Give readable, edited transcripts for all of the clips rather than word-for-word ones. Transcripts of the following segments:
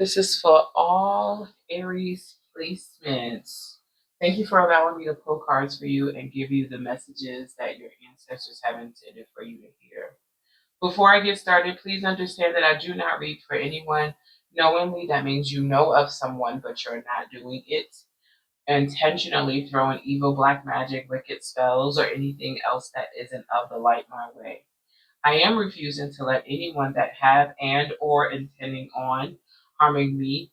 This is for all Aries placements. Thank you for allowing me to pull cards for you and give you the messages that your ancestors have intended for you to hear. Before I get started, please understand that I do not read for anyone knowingly. That means you know of someone, but you're not doing it intentionally, throwing evil black magic, wicked spells, or anything else that isn't of the light my way. I am refusing to let anyone that have and or intending on harming me,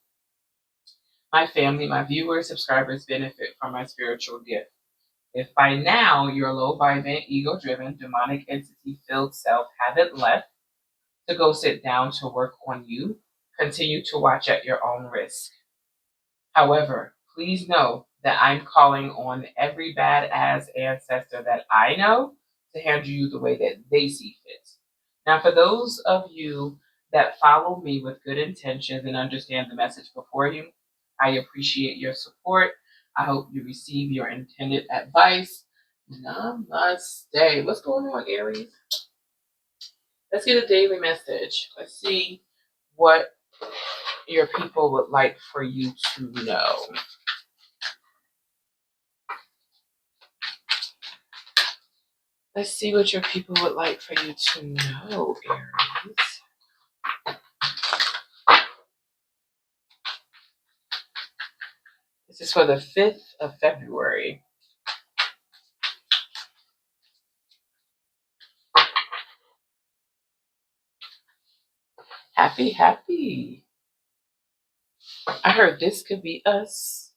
my family, my viewers, subscribers benefit from my spiritual gift. If by now your low vibrant, ego-driven, demonic entity-filled self haven't left to go sit down to work on you, continue to watch at your own risk. However, please know that I'm calling on every badass ancestor that I know to handle you the way that they see fit. Now, for those of you that follow me with good intentions and understand the message before you, I appreciate your support. I hope you receive your intended advice. Namaste. What's going on, Aries? Let's get a daily message. Let's see what your people would like for you to know. Let's see what your people would like for you to know, Aries. This is for the 5th of February. Happy, happy. I heard this could be us.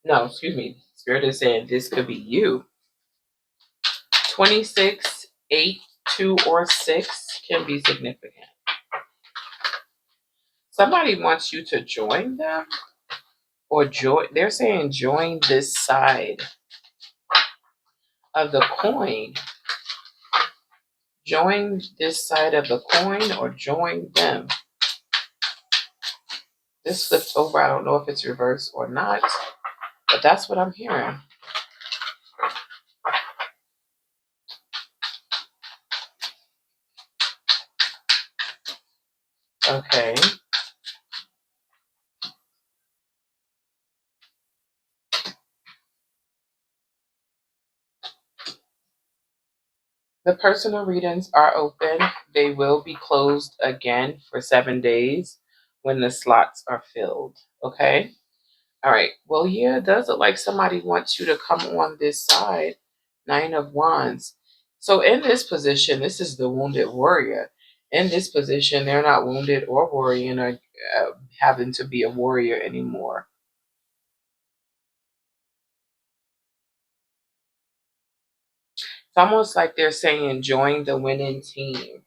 No, excuse me. Spirit is saying this could be you. 26, 8, 2, or 6 can be significant. Somebody wants you to join them or join. They're saying join this side of the coin. Join this side of the coin or join them. This flips over. I don't know if it's reversed or not, but that's what I'm hearing. Okay. The personal readings are open. They will be closed again for 7 days when the slots are filled. Okay? All right. Well, yeah, it does look like somebody wants you to come on this side. 9 of Wands. So in this position, this is the wounded warrior. In this position, they're not wounded or worrying or having to be a warrior anymore. It's almost like they're saying, join the winning team.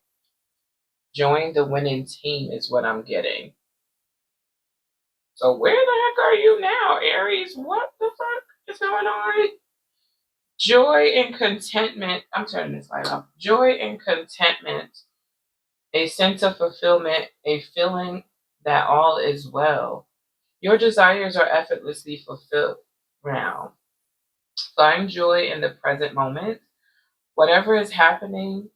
Join the winning team is what I'm getting. So where the heck are you now, Aries? What the fuck is going on? Joy and contentment. I'm turning this light off. Joy and contentment. A sense of fulfillment. A feeling that all is well. Your desires are effortlessly fulfilled now. Find joy in the present moment. Whatever is happening,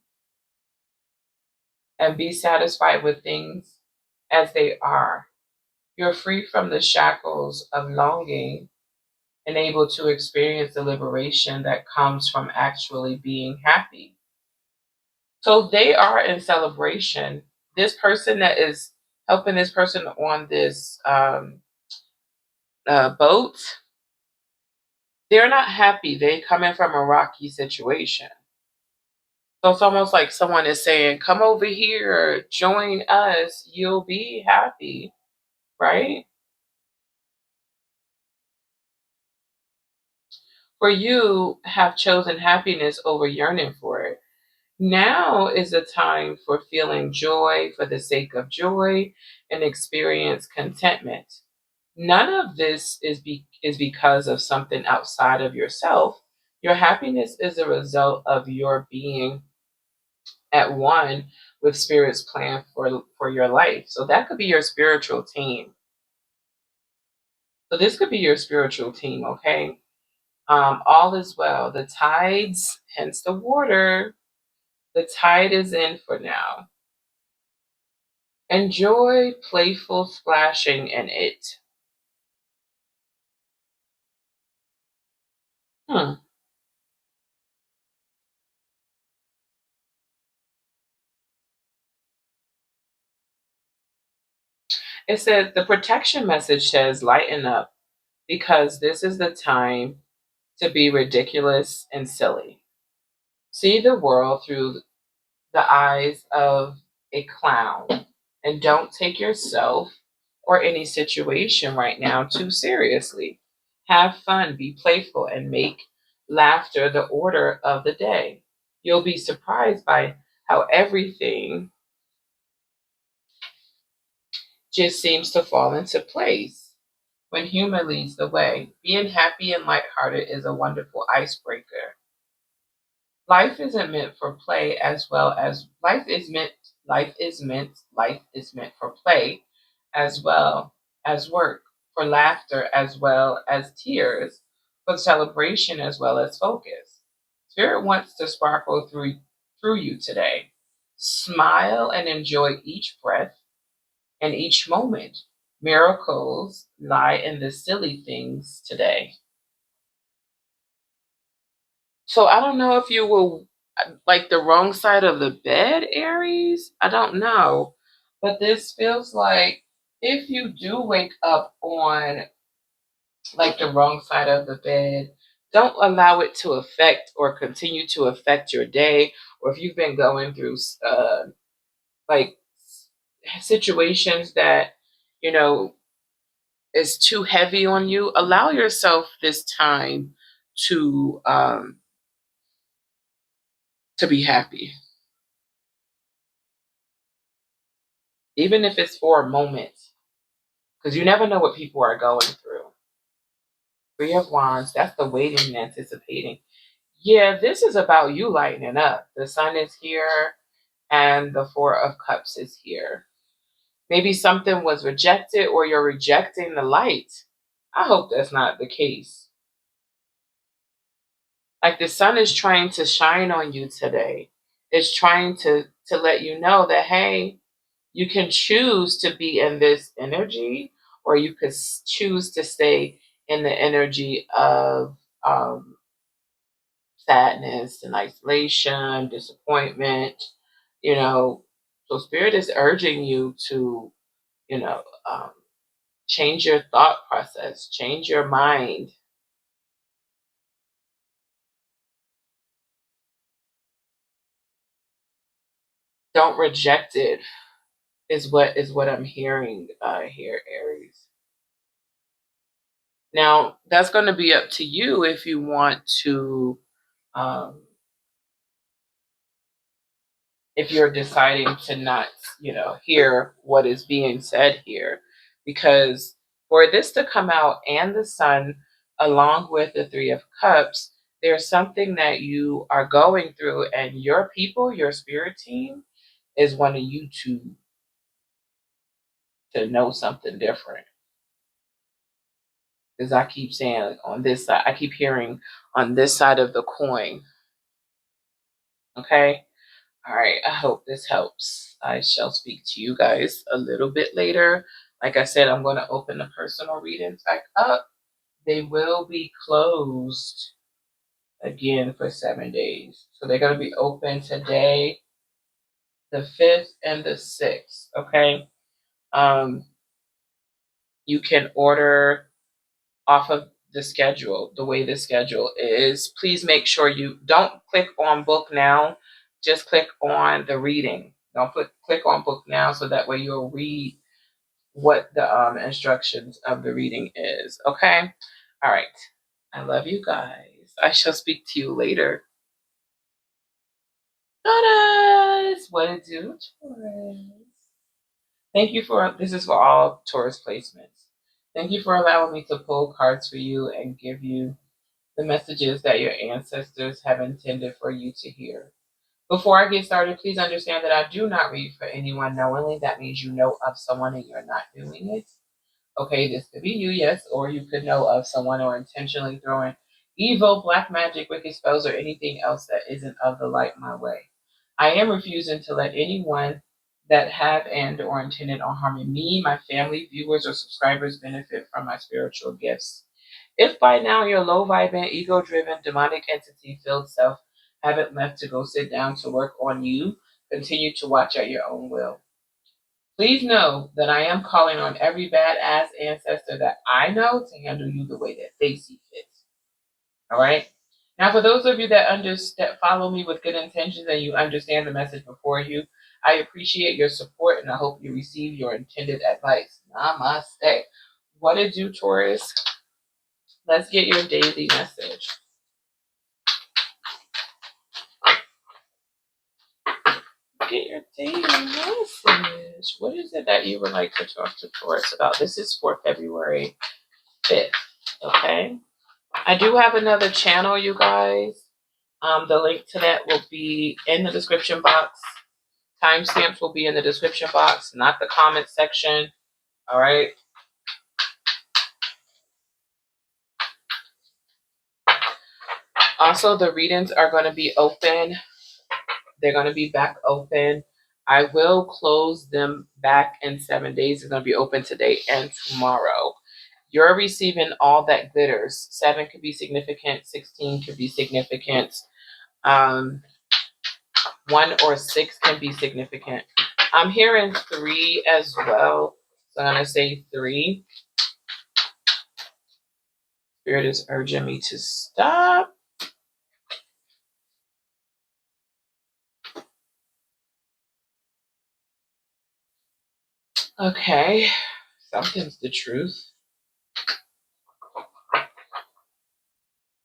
and be satisfied with things as they are. You're free from the shackles of longing and able to experience the liberation that comes from actually being happy. So they are in celebration. This person that is helping this person on this boat, they're not happy. They come in from a rocky situation. So it's almost like someone is saying, come over here, join us, you'll be happy, right? For you have chosen happiness over yearning for it. Now is the time for feeling joy for the sake of joy and experience contentment. None of this is because of something outside of yourself. Your happiness is a result of your being at one with Spirit's plan for your life. So that could be your spiritual team. So this could be your spiritual team, okay? All is well. The tides, hence the water, the tide is in for now. Enjoy playful splashing in it. Hmm. It says the protection message says lighten up because this is the time to be ridiculous and silly. See the world through the eyes of a clown and don't take yourself or any situation right now too seriously. Have fun, be playful, and make laughter the order of the day. You'll be surprised by how everything just seems to fall into place when humor leads the way. Being happy and lighthearted is a wonderful icebreaker. Life is meant for play as well as work, for laughter as well as tears, for celebration as well as focus. Spirit wants to sparkle through you today. Smile and enjoy each breath and each moment. Miracles lie in the silly things today. So I don't know if you will like the wrong side of the bed, Aries. I don't know. But this feels like if you do wake up on like the wrong side of the bed, don't allow it to affect or continue to affect your day. Or if you've been going through like situations that, you know, is too heavy on you, allow yourself this time to um to be happy. Even if it's for a moment, because you never know what people are going through. Three of Wands, that's the waiting and anticipating. Yeah, this is about you lightening up. The Sun is here and the Four of Cups is here. Maybe something was rejected or you're rejecting the light. I hope that's not the case. Like the sun is trying to shine on you today. It's trying to let you know that, hey, you can choose to be in this energy, or you could choose to stay in the energy of sadness and isolation, disappointment. You know, so spirit is urging you to, you know, um, change your thought process, change your mind. Don't reject it. Is what I'm hearing here, Aries. Now that's going to be up to you if you want to. Um, if you're deciding to not, hear what is being said here, because for this to come out and the sun, along with the Three of Cups, there's something that you are going through, and your people, your spirit team, is wanting you to know something different. Because I keep saying on this side, I keep hearing on this side of the coin. Okay. All right, I hope this helps. I shall speak to you guys a little bit later. Like I said, I'm going to open the personal readings back up. They will be closed again for 7 days. So they're going to be open today, the 5th and the 6th. Okay. Um, you can order off of the schedule, the way the schedule is. Please make sure you don't click on book now. Just click on the reading. Don't click on book now, so that way you'll read what the instructions of the reading is. Okay? All right. I love you guys. I shall speak to you later. Taurus! What it do, Taurus? Thank you this is for all Taurus placements. Thank you for allowing me to pull cards for you and give you the messages that your ancestors have intended for you to hear. Before I get started, please understand that I do not read for anyone knowingly. That means you know of someone and you're not doing it. Okay, this could be you, yes, or you could know of someone or intentionally throwing evil, black magic, wicked spells, or anything else that isn't of the light my way. I am refusing to let anyone that have and or intended on harming me, my family, viewers, or subscribers benefit from my spiritual gifts. If by now your low vibing, ego driven, demonic entity filled self haven't left to go sit down to work on you, continue to watch at your own will. Please know that I am calling on every badass ancestor that I know to handle you the way that they see fit. All right? Now, for those of you that follow me with good intentions and you understand the message before you, I appreciate your support and I hope you receive your intended advice. Namaste. What did you, Taurus? Let's get your daily message. Get your daily message. What is it that you would like to talk to Taurus about? This is for February 5th. Okay. I do have another channel, you guys. The link to that will be in the description box. Timestamps will be in the description box, not the comment section. All right. Also, the readings are going to be open. They're going to be back open. I will close them back in 7 days. It's going to be open today and tomorrow. You're receiving all that glitters. 7 could be significant. 16 could be significant. 1 or 6 can be significant. I'm hearing 3 as well. So I'm going to say 3. Spirit is urging me to stop. Okay. Something's the truth.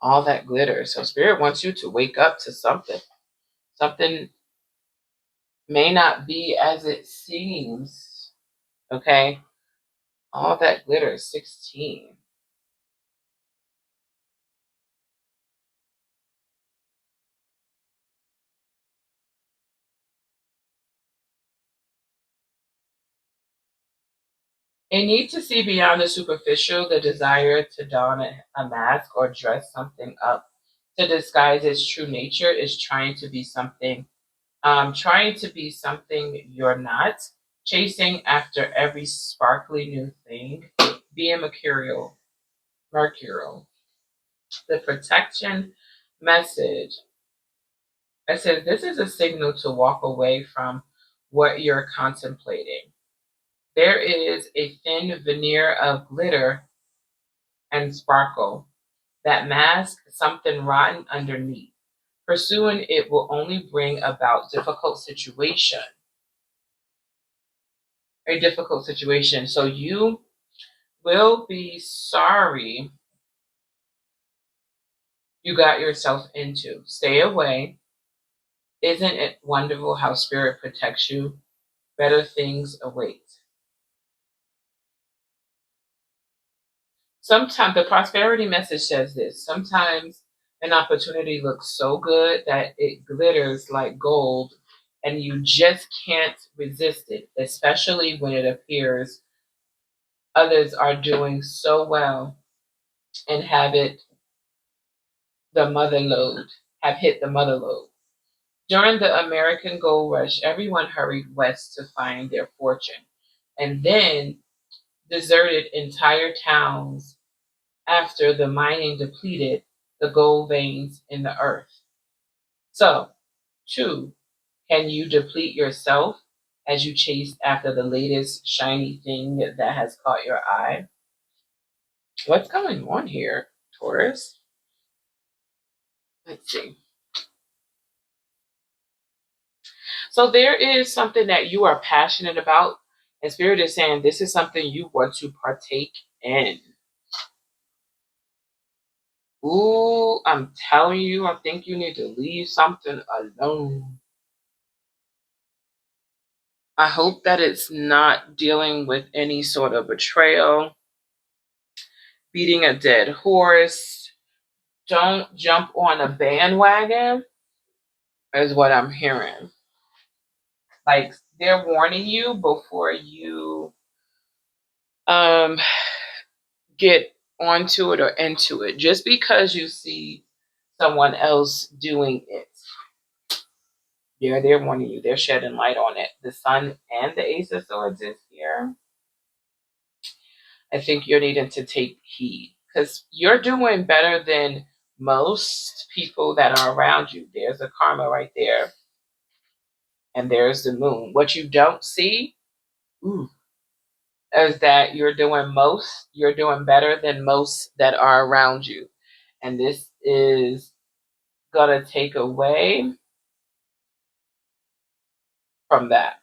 All that glitter. So Spirit wants you to wake up to something. Something may not be as it seems. Okay. All that glitter. 16. A need to see beyond the superficial, the desire to don a mask or dress something up to disguise its true nature is trying to be something you're not, chasing after every sparkly new thing, being mercurial. The protection message. It says this is a signal to walk away from what you're contemplating. There is a thin veneer of glitter and sparkle that masks something rotten underneath. Pursuing it will only bring about a difficult situation. So you will be sorry you got yourself into. Stay away. Isn't it wonderful how Spirit protects you? Better things await. Sometimes the prosperity message says this. Sometimes an opportunity looks so good that it glitters like gold and you just can't resist it, especially when it appears others are doing so well and have hit the mother lode. During the American gold rush, everyone hurried west to find their fortune and then deserted entire towns after the mining depleted the gold veins in the earth. So, 2, can you deplete yourself as you chase after the latest shiny thing that has caught your eye? What's going on here, Taurus? Let's see. So there is something that you are passionate about, and Spirit is saying this is something you want to partake in. Ooh, I'm telling you, I think you need to leave something alone. I hope that it's not dealing with any sort of betrayal, beating a dead horse. Don't jump on a bandwagon, is what I'm hearing. Like they're warning you before you get onto it or into it. Just because you see someone else doing it Yeah, they're warning you. They're shedding light on it. The Sun and the Ace of Swords is here. I think you're needing to take heed because you're doing better than most people that are around you. There's a karma right there. And there's the moon. What you don't see is that you're doing better than most that are around you. And this is going to take away from that.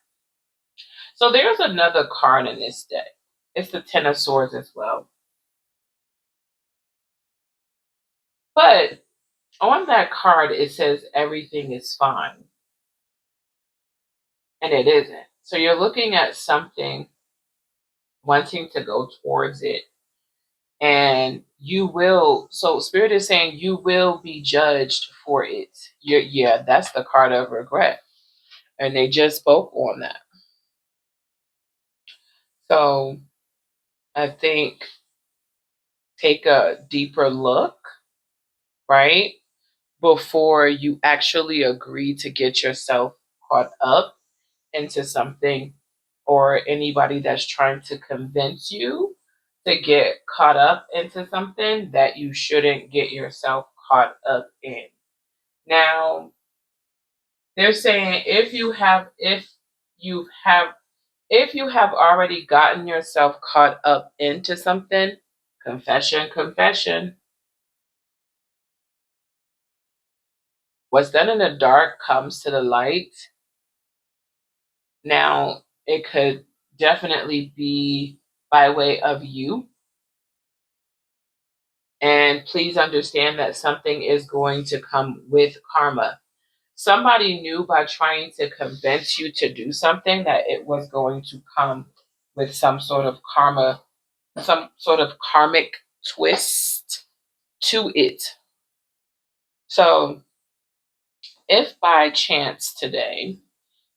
So there's another card in this deck. It's the Ten of Swords as well. But on that card, it says everything is fine. And it isn't. So you're looking at something, wanting to go towards it. And you will, so Spirit is saying you will be judged for it. Yeah, that's the card of regret. And they just spoke on that. So I think take a deeper look, right? Before you actually agree to get yourself caught up into something, or anybody that's trying to convince you to get caught up into something that you shouldn't get yourself caught up in. Now, they're saying if you have already gotten yourself caught up into something, confession. What's done in the dark comes to the light. Now, it could definitely be by way of you. And please understand that something is going to come with karma. Somebody knew by trying to convince you to do something that it was going to come with some sort of karma, some sort of karmic twist to it. So if by chance today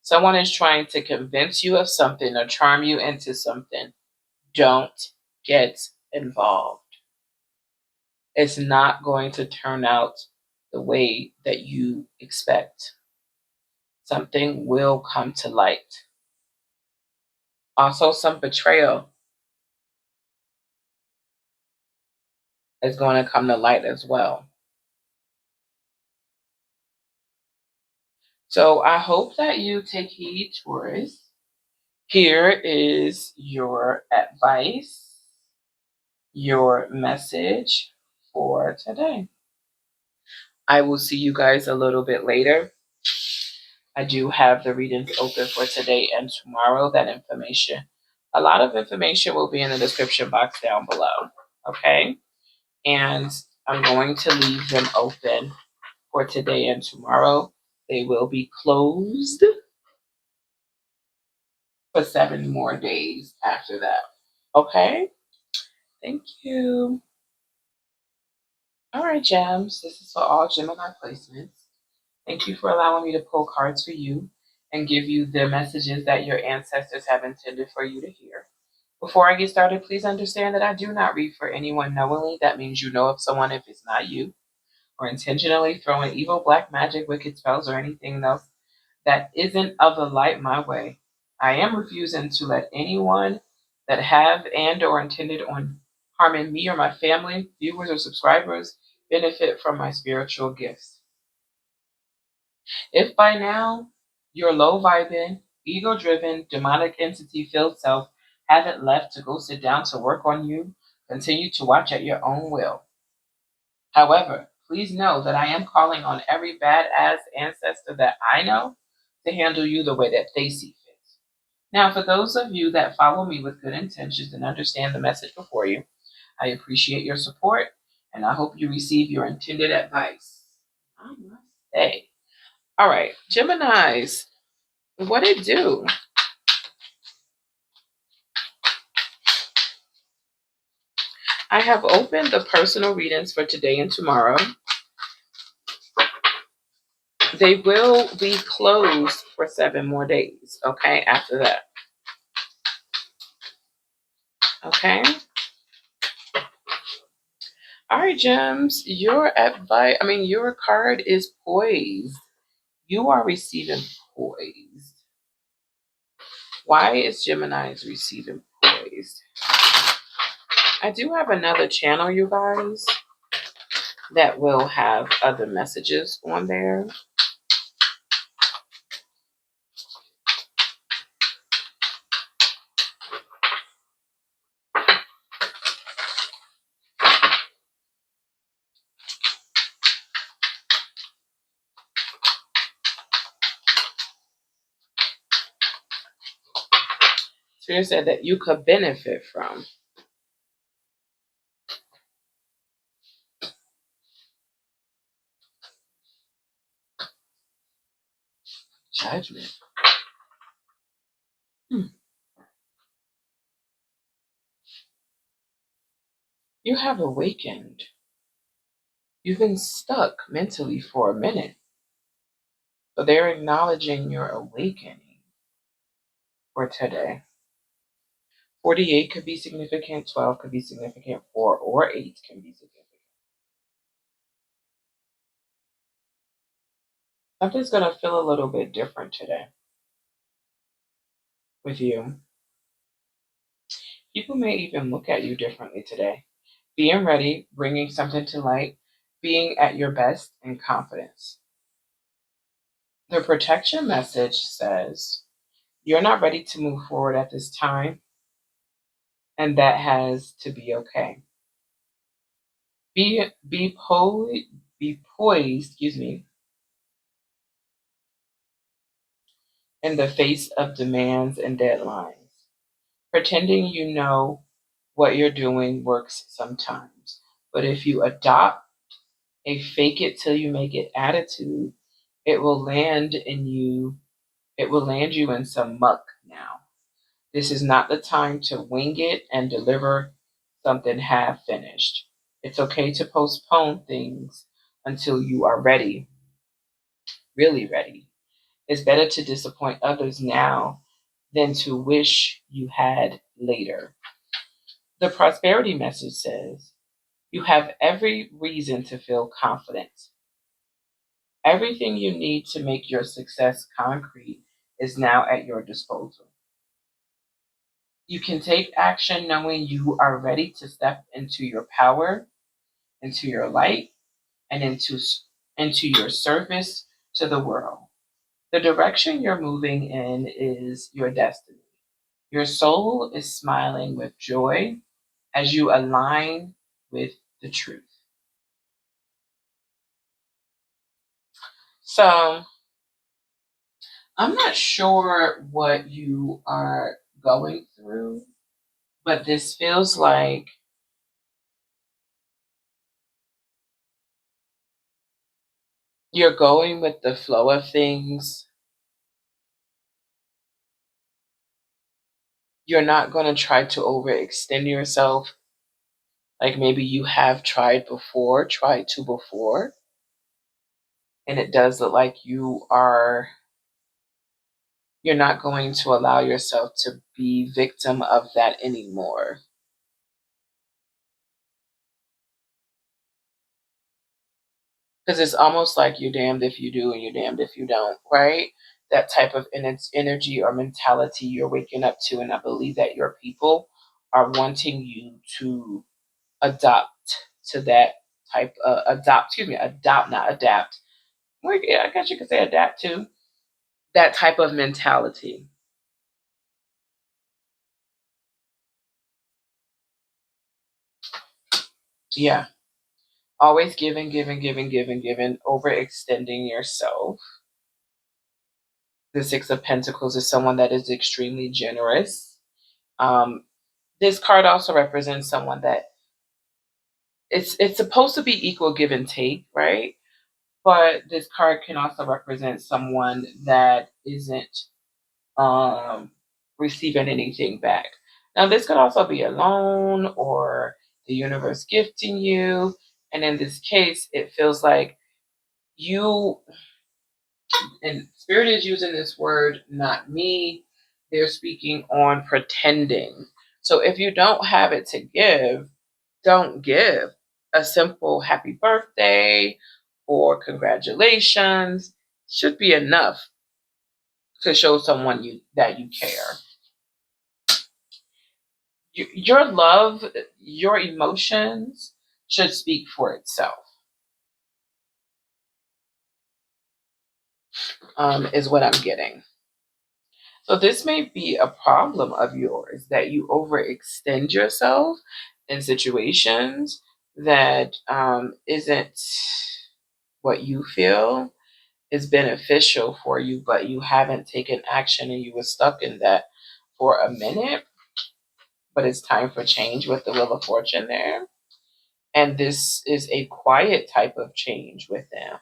someone is trying to convince you of something or charm you into something, don't get involved. It's not going to turn out the way that you expect. Something will come to light. Also, some betrayal is going to come to light as well. So I hope that you take heed, Taurus. Here is your advice, your message for today. I will see you guys a little bit later. I do have the readings open for today and tomorrow. A lot of information will be in the description box down below. Okay? And I'm going to leave them open for today and tomorrow. They will be closed for 7 more days after that. Okay? Thank you. All right, gems. This is for all Gemini placements. Thank you for allowing me to pull cards for you and give you the messages that your ancestors have intended for you to hear. Before I get started, please understand that I do not read for anyone knowingly. That means you know of someone if it's not you, or intentionally throwing evil, black magic, wicked spells, or anything else that isn't of the light my way. I am refusing to let anyone that have and or intended on harming me or my family, viewers, or subscribers benefit from my spiritual gifts. If by now your low vibing, ego driven, demonic entity filled self haven't left to go sit down to work on you, continue to watch at your own will. However, please know that I am calling on every badass ancestor that I know to handle you the way that they see fit. Now, for those of you that follow me with good intentions and understand the message before you, I appreciate your support and I hope you receive your intended advice. I must say. All right, Geminis, what it do? I have opened the personal readings for today and tomorrow. They will be closed for 7 more days, okay, after that. Okay? All right, Gems, your card is poised. You are receiving poised. Why is Gemini's receiving poised? I do have another channel, you guys, that will have other messages on there. Spirit said that you could benefit from. Judgment. You have awakened. You've been stuck mentally for a minute. So they're acknowledging your awakening for today. 48 could be significant, 12 could be significant, 4 or 8 can be significant. Something's going to feel a little bit different today with you. People may even look at you differently today. Being ready, bringing something to light, being at your best and confidence. The protection message says, you're not ready to move forward at this time, and that has to be okay. Be poised, in the face of demands and deadlines. Pretending you know what you're doing works sometimes, but if you adopt a fake it till you make it attitude, it will land you in some muck now. This is not the time to wing it and deliver something half finished. It's okay to postpone things until you are ready, really ready. It's better to disappoint others now than to wish you had later. The prosperity message says, you have every reason to feel confident. Everything you need to make your success concrete is now at your disposal. You can take action knowing you are ready to step into your power, into your light, and into your service to the world. The direction you're moving in is your destiny. Your soul is smiling with joy as you align with the truth. So, I'm not sure what you are going through, but this feels like you're going with the flow of things. You're not going to try to overextend yourself like maybe you have tried to before. And it does look like you're not going to allow yourself to be victim of that anymore. Because it's almost like you're damned if you do and you're damned if you don't, right? That type of energy or mentality you're waking up to. And I believe that your people are wanting you to adopt to that type adopt, not adapt. Well, yeah, I guess you could say adapt to that type of mentality. Yeah. Always giving, overextending yourself. The Six of Pentacles is someone that is extremely generous. This card also represents someone that it's supposed to be equal give and take, right? But this card can also represent someone that isn't receiving anything back. Now, this could also be a loan or the universe gifting you. And in this case, it feels like you, and Spirit is using this word, not me. They're speaking on pretending. So if you don't have it to give, don't give. A simple happy birthday or congratulations should be enough to show someone that you care. Your love, your emotions should speak for itself, is what I'm getting. So this may be a problem of yours, that you overextend yourself in situations that isn't what you feel is beneficial for you, but you haven't taken action and you were stuck in that for a minute. But it's time for change with the Wheel of Fortune there. And this is a quiet type of change with them.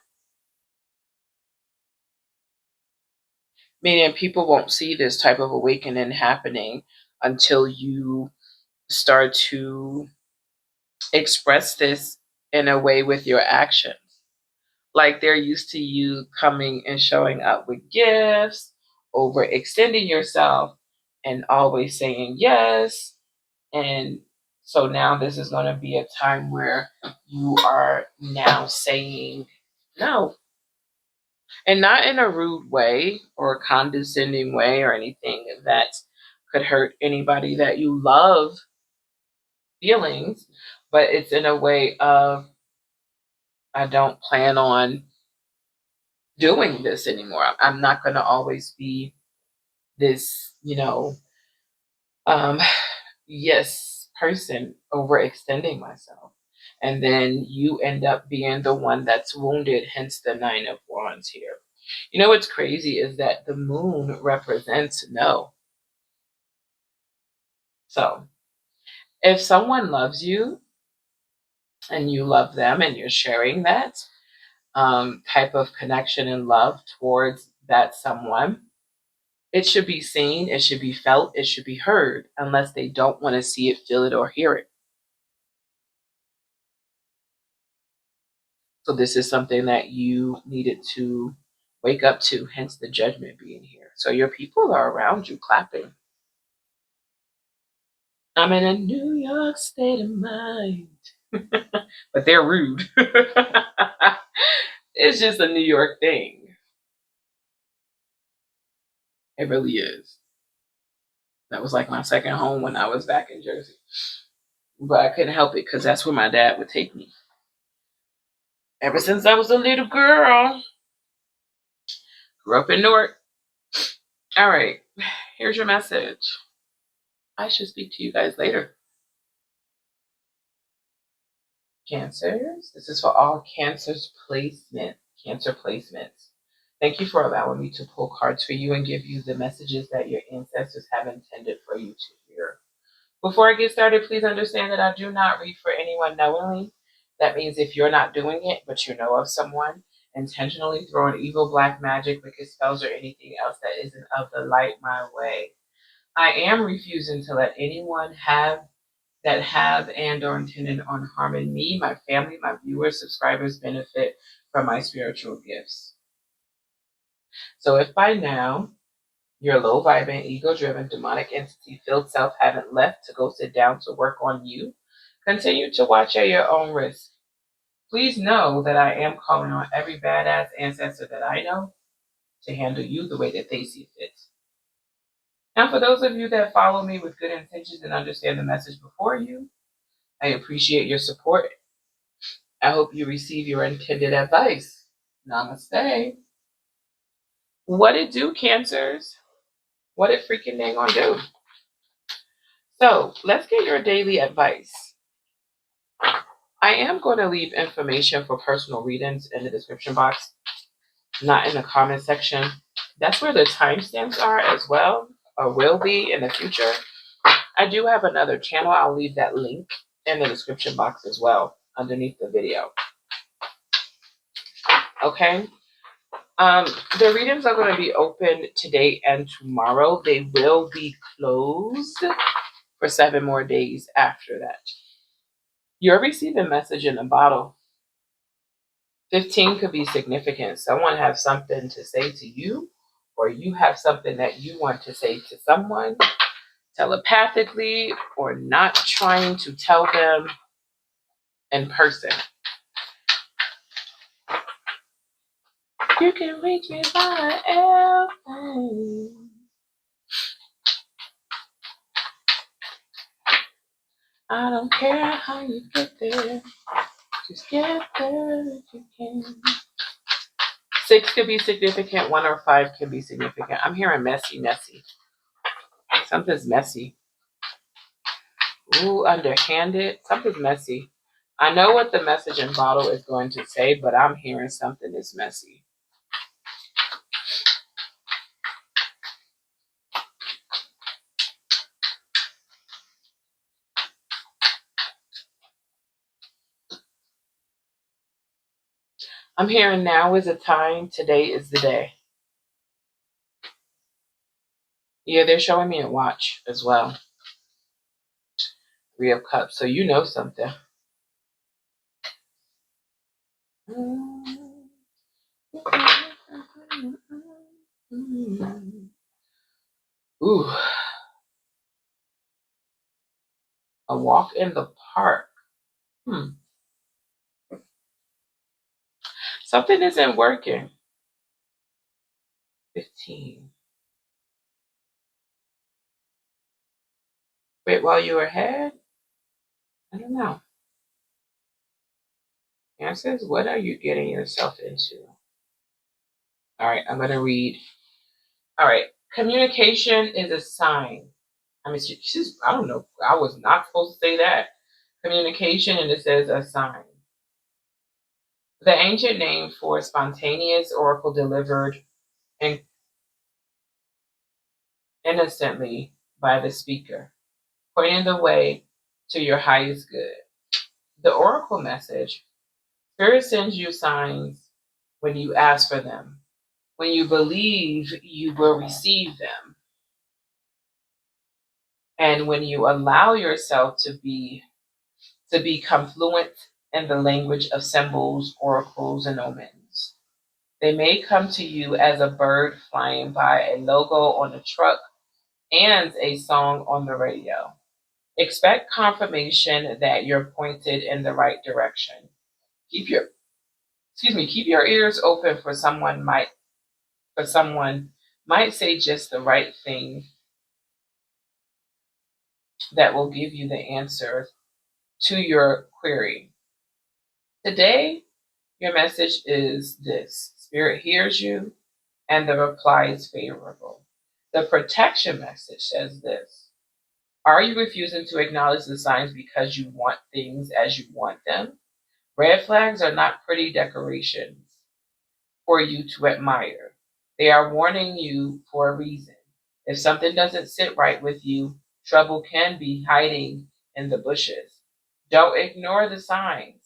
Meaning people won't see this type of awakening happening until you start to express this in a way with your actions. Like they're used to you coming and showing up with gifts, overextending yourself, and always saying yes. And so now this is going to be a time where you are now saying no. And not in a rude way or a condescending way or anything that could hurt anybody that you love feelings, but it's in a way of, I don't plan on doing this anymore. I'm not going to always be this, um, yes person overextending myself. And then you end up being the one that's wounded, hence the 9 of Wands here. You know what's crazy is that the moon represents no. So if someone loves you and you love them and you're sharing that type of connection and love towards that someone, it should be seen, it should be felt, it should be heard, unless they don't want to see it, feel it, or hear it. So this is something that you needed to wake up to, hence the Judgment being here. So your people are around you clapping. I'm in a New York state of mind. But they're rude. It's just a New York thing. It really is. That was like my second home when I was back in Jersey. But I couldn't help it because that's where my dad would take me. Ever since I was a little girl. Grew up in Newark. All right. Here's your message. I should speak to you guys later. Cancers. This is for all cancer placements. Thank you for allowing me to pull cards for you and give you the messages that your ancestors have intended for you to hear. Before I get started, please understand that I do not read for anyone knowingly. That means if you're not doing it, but you know of someone intentionally throwing evil, black magic, wicked spells, or anything else that isn't of the light my way, I am refusing to let anyone have and or intended on harming me, my family, my viewers, subscribers benefit from my spiritual gifts. So if by now your low vibing, ego driven, demonic entity filled self haven't left to go sit down to work on you, continue to watch at your own risk. Please know that I am calling on every badass ancestor that I know to handle you the way that they see fit. Now, for those of you that follow me with good intentions and understand the message before you, I appreciate your support. I hope you receive your intended advice. Namaste. What it do, Cancers? What it freaking dang on do? So let's get your daily advice. I am going to leave information for personal readings in the description box, not in the comment section. That's where the timestamps are as well, or will be in the future. I do have another channel. I'll leave that link in the description box as well underneath the video. Okay. The readings are going to be open today and tomorrow. They will be closed for 7 more days after that. You're receiving a message in a bottle. 15 could be significant. Someone has something to say to you, or you have something that you want to say to someone telepathically, or not trying to tell them in person. You can reach me by airplane. I don't care how you get there. Just get there if you can. 6 could be significant. 1 or 5 can be significant. I'm hearing messy, messy. Something's messy. Ooh, underhanded. Something's messy. I know what the message in bottle is going to say, but I'm hearing something is messy. I'm hearing now is a time, today is the day. Yeah, they're showing me a watch as well. 3 of Cups, so you know something. Ooh. A walk in the park. Something isn't working. 15. Wait, while you were ahead? I don't know. Answers, what are you getting yourself into? All right, I'm going to read. All right, communication is a sign. I mean, she's, I don't know. I was not supposed to say that. Communication, and it says a sign. The ancient name for spontaneous oracle delivered innocently by the speaker, pointing the way to your highest good. The oracle message, Spirit sends you signs when you ask for them. When you believe, you will receive them. And when you allow yourself to become fluent in the language of symbols, oracles, and omens. They may come to you as a bird flying by, a logo on a truck, and a song on the radio. Expect confirmation that you're pointed in the right direction. Keep your ears open for someone might say just the right thing that will give you the answer to your query. Today, your message is this: Spirit hears you, and the reply is favorable. The protection message says this: are you refusing to acknowledge the signs because you want things as you want them? Red flags are not pretty decorations for you to admire. They are warning you for a reason. If something doesn't sit right with you, trouble can be hiding in the bushes. Don't ignore the signs.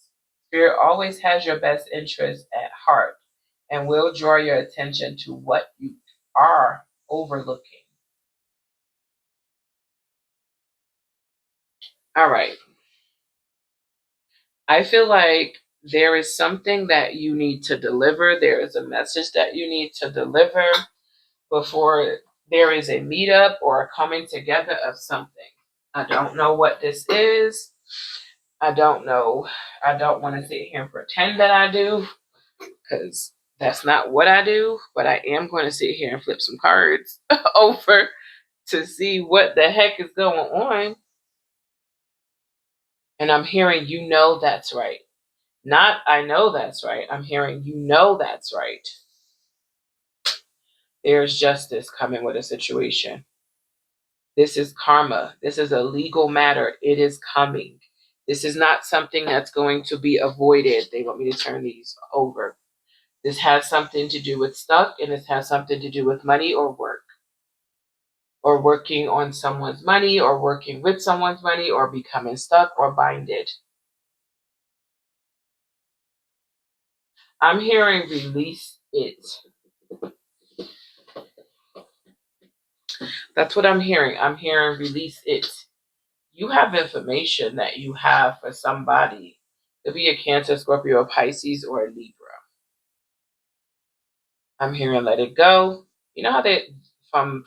Spirit always has your best interest at heart and will draw your attention to what you are overlooking. All right. I feel like there is something that you need to deliver. There is a message that you need to deliver before there is a meetup or a coming together of something. I don't know what this is. I don't know. I don't want to sit here and pretend that I do, because that's not what I do. But I am going to sit here and flip some cards over to see what the heck is going on. And I'm hearing, you know, that's right. Not, I know that's right. I'm hearing, you know, that's right. There's justice coming with a situation. This is karma. This is a legal matter. It is coming. This is not something that's going to be avoided. They want me to turn these over. This has something to do with stuff, and this has something to do with money or work, or working on someone's money, or working with someone's money, or becoming stuck or binded. I'm hearing release it. That's what I'm hearing. I'm hearing release it. You have information that you have for somebody. It could be a Cancer, Scorpio, a Pisces, or a Libra. I'm hearing let it go. You know how they from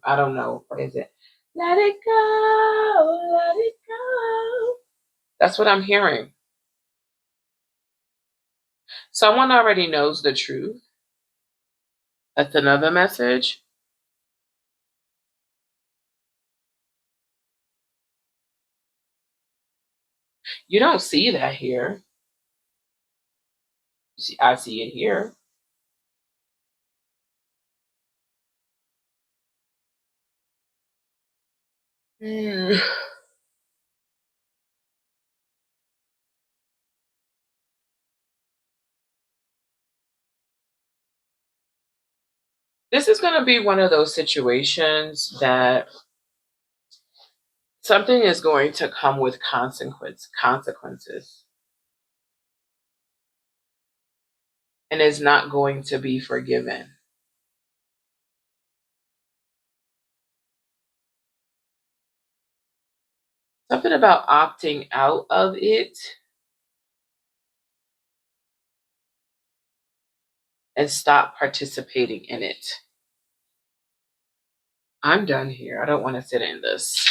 I don't know, what is it? Let it go, let it go. That's what I'm hearing. Someone already knows the truth. That's another message. You don't see that here. See, I see it here. This is going to be one of those situations that something is going to come with consequences, and is not going to be forgiven. Something about opting out of it and stop participating in it. I'm done here. I don't want to sit in this.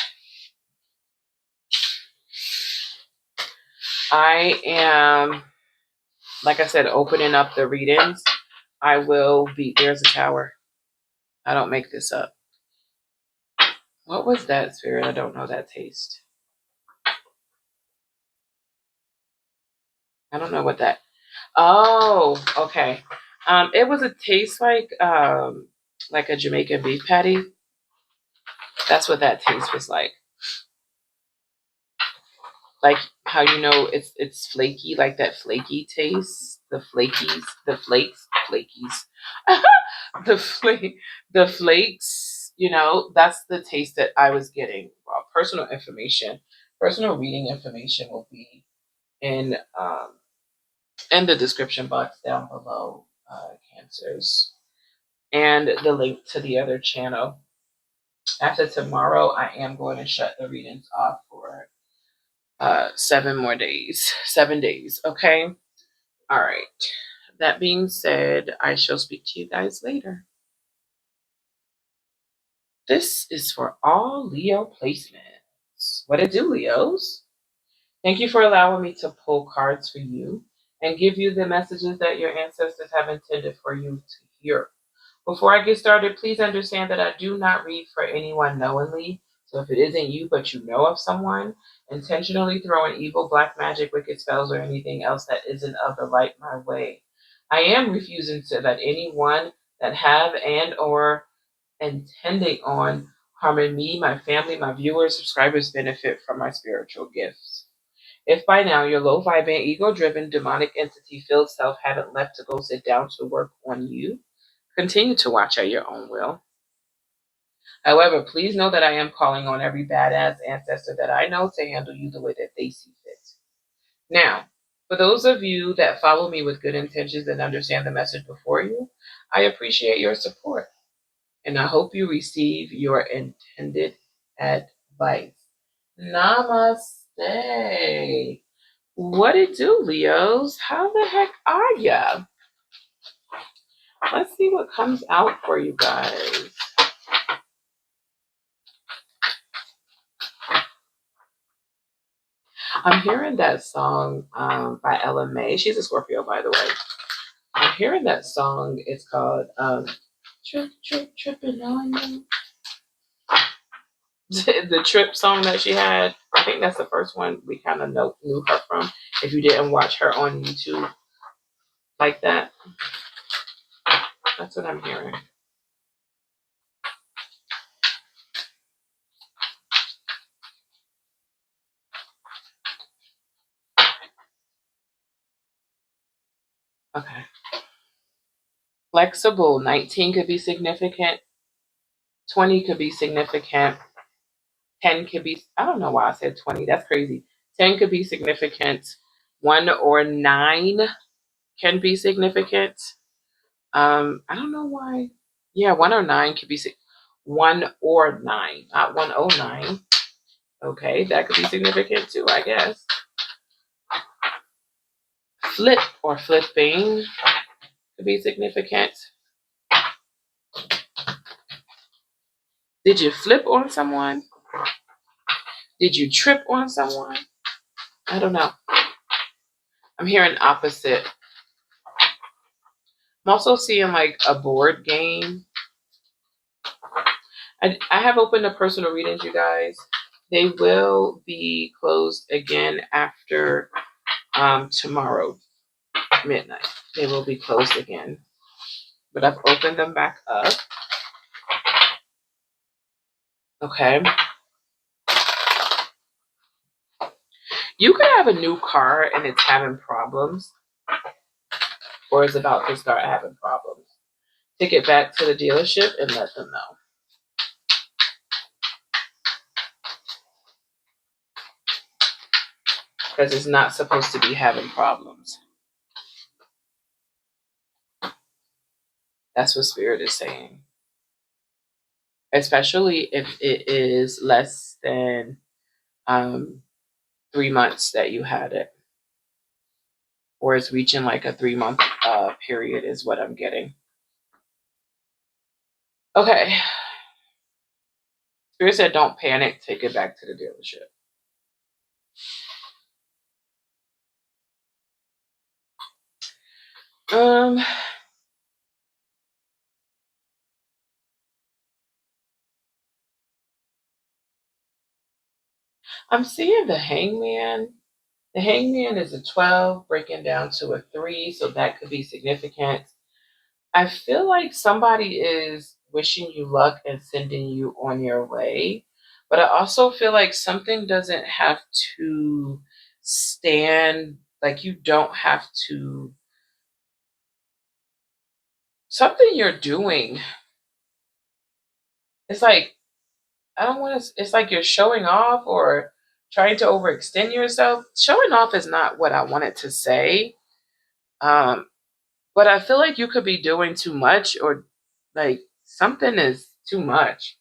I am, like I said, opening up the readings. I will be, there's a tower. I don't make this up. What was that, Spirit? I don't know that taste. I don't know what that. Oh, okay. It was a taste like a Jamaican beef patty. That's what that taste was like. Like how you know it's flaky, like that flaky taste. The flakies, the flakes, flakies. The flakes, you know, that's the taste that I was getting. Well, personal reading information will be in the description box down below, Cancers, and the link to the other channel. After tomorrow, I am going to shut the readings off for 7 days. Okay. All right. That being said, I shall speak to you guys later. This is for all Leo placements. What it do, Leos? Thank you for allowing me to pull cards for you and give you the messages that your ancestors have intended for you to hear. Before I get started, please understand that I do not read for anyone knowingly. So if it isn't you, but you know of someone, intentionally throwing evil, black magic, wicked spells, or anything else that isn't of the light my way. I am refusing to let anyone that have and or intending on harming me, my family, my viewers, subscribers benefit from my spiritual gifts. If by now your low-vibing, ego-driven, demonic entity-filled self haven't left to go sit down to work on you, continue to watch at your own will. However, please know that I am calling on every badass ancestor that I know to handle you the way that they see fit. Now, for those of you that follow me with good intentions and understand the message before you, I appreciate your support, and I hope you receive your intended advice. Namaste. What it do, Leos? How the heck are ya? Let's see what comes out for you guys. I'm hearing that song by Ella May. She's a Scorpio, by the way. I'm hearing that song. It's called Tripping on You. The Trip song that she had. I think that's the first one we kind of knew her from. If you didn't watch her on YouTube like that. That's what I'm hearing. Okay. Flexible. 19 could be significant. 20 could be significant. 10 could be, I don't know why I said 20. That's crazy. 10 could be significant. 1 or 9 can be significant. I don't know why. Yeah, 1 or 9 could be 1 or 9, not 109. Okay, that could be significant too, I guess. Flip or flipping could be significant. Did you flip on someone? Did you trip on someone? I don't know. I'm hearing opposite. I'm also seeing like a board game. I have opened the personal readings, you guys. They will be closed again after tomorrow midnight. They will be closed again. But I've opened them back up. Okay. You could have a new car and it's having problems, or is about to start having problems. Take it back to the dealership and let them know. Because it's not supposed to be having problems. That's what Spirit is saying. Especially if it is less than 3 months that you had it. Or it's reaching like a 3-month period is what I'm getting. Okay. Spirit said don't panic, take it back to the dealership. I'm seeing the Hangman. The Hangman is a 12 breaking down to a 3, so that could be significant. I feel like somebody is wishing you luck and sending you on your way, but I also feel like something doesn't have to stand, like you don't have to, something you're doing. It's like, I don't want to, it's like you're showing off or trying to overextend yourself. Showing off is not what I wanted to say. But I feel like you could be doing too much, or like something is too much.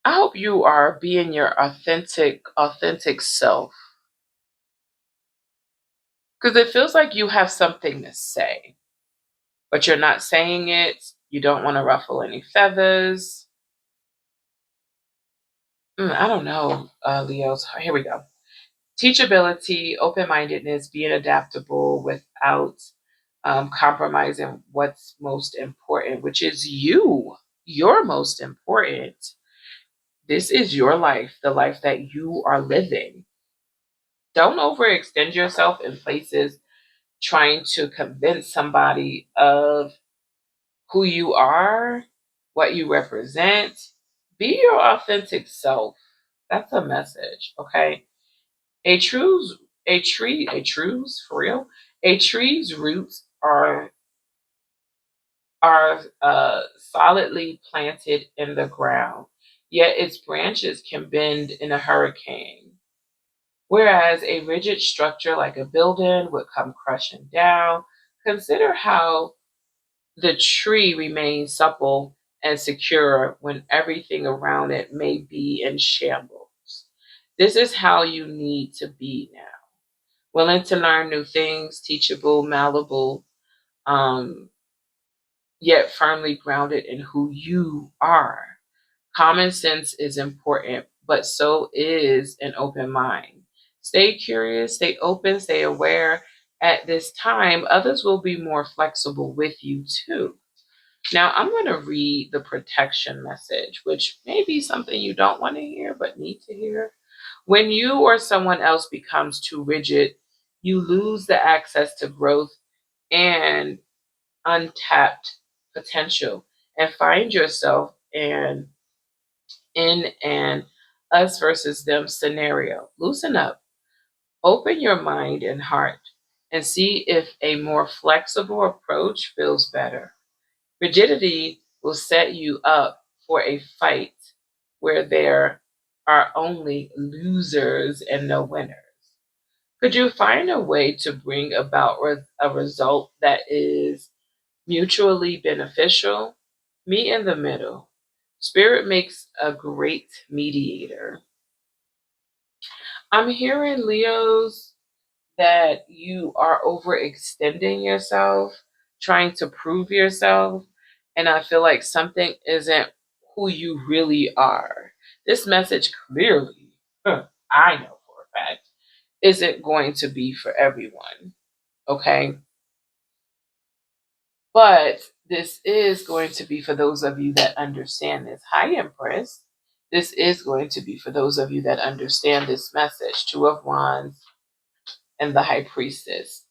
I hope you are being your authentic self. Because it feels like you have something to say, but you're not saying it. You don't want to ruffle any feathers. I don't know, Leos. Here we go. Teachability, open-mindedness, being adaptable without compromising what's most important, which is you. You're most important. This is your life, the life that you are living. Don't overextend yourself in places trying to convince somebody of who you are, what you represent. Be your authentic self. That's a message, okay? A tree's for real. A tree's roots are solidly planted in the ground, yet its branches can bend in a hurricane. Whereas a rigid structure like a building would come crushing down. Consider how the tree remains supple and secure when everything around it may be in shambles. This is how you need to be now. Willing to learn new things, teachable, malleable, yet firmly grounded in who you are. Common sense is important, but so is an open mind. Stay curious, stay open, stay aware. At this time, others will be more flexible with you too. Now, I'm going to read the protection message, which may be something you don't want to hear, but need to hear. When you or someone else becomes too rigid, you lose the access to growth and untapped potential and find yourself in an us versus them scenario. Loosen up, open your mind and heart, and see if a more flexible approach feels better. Rigidity will set you up for a fight where there are only losers and no winners. Could you find a way to bring about a result that is mutually beneficial? Meet in the middle. Spirit makes a great mediator. I'm hearing, Leos, that you are overextending yourself, trying to prove yourself, and I feel like something isn't who you really are. This message clearly, I know for a fact, isn't going to be for everyone, okay? But this is going to be for those of you that understand this. Hi, Empress. This is going to be for those of you that understand this message. Two of Wands and the High Priestess.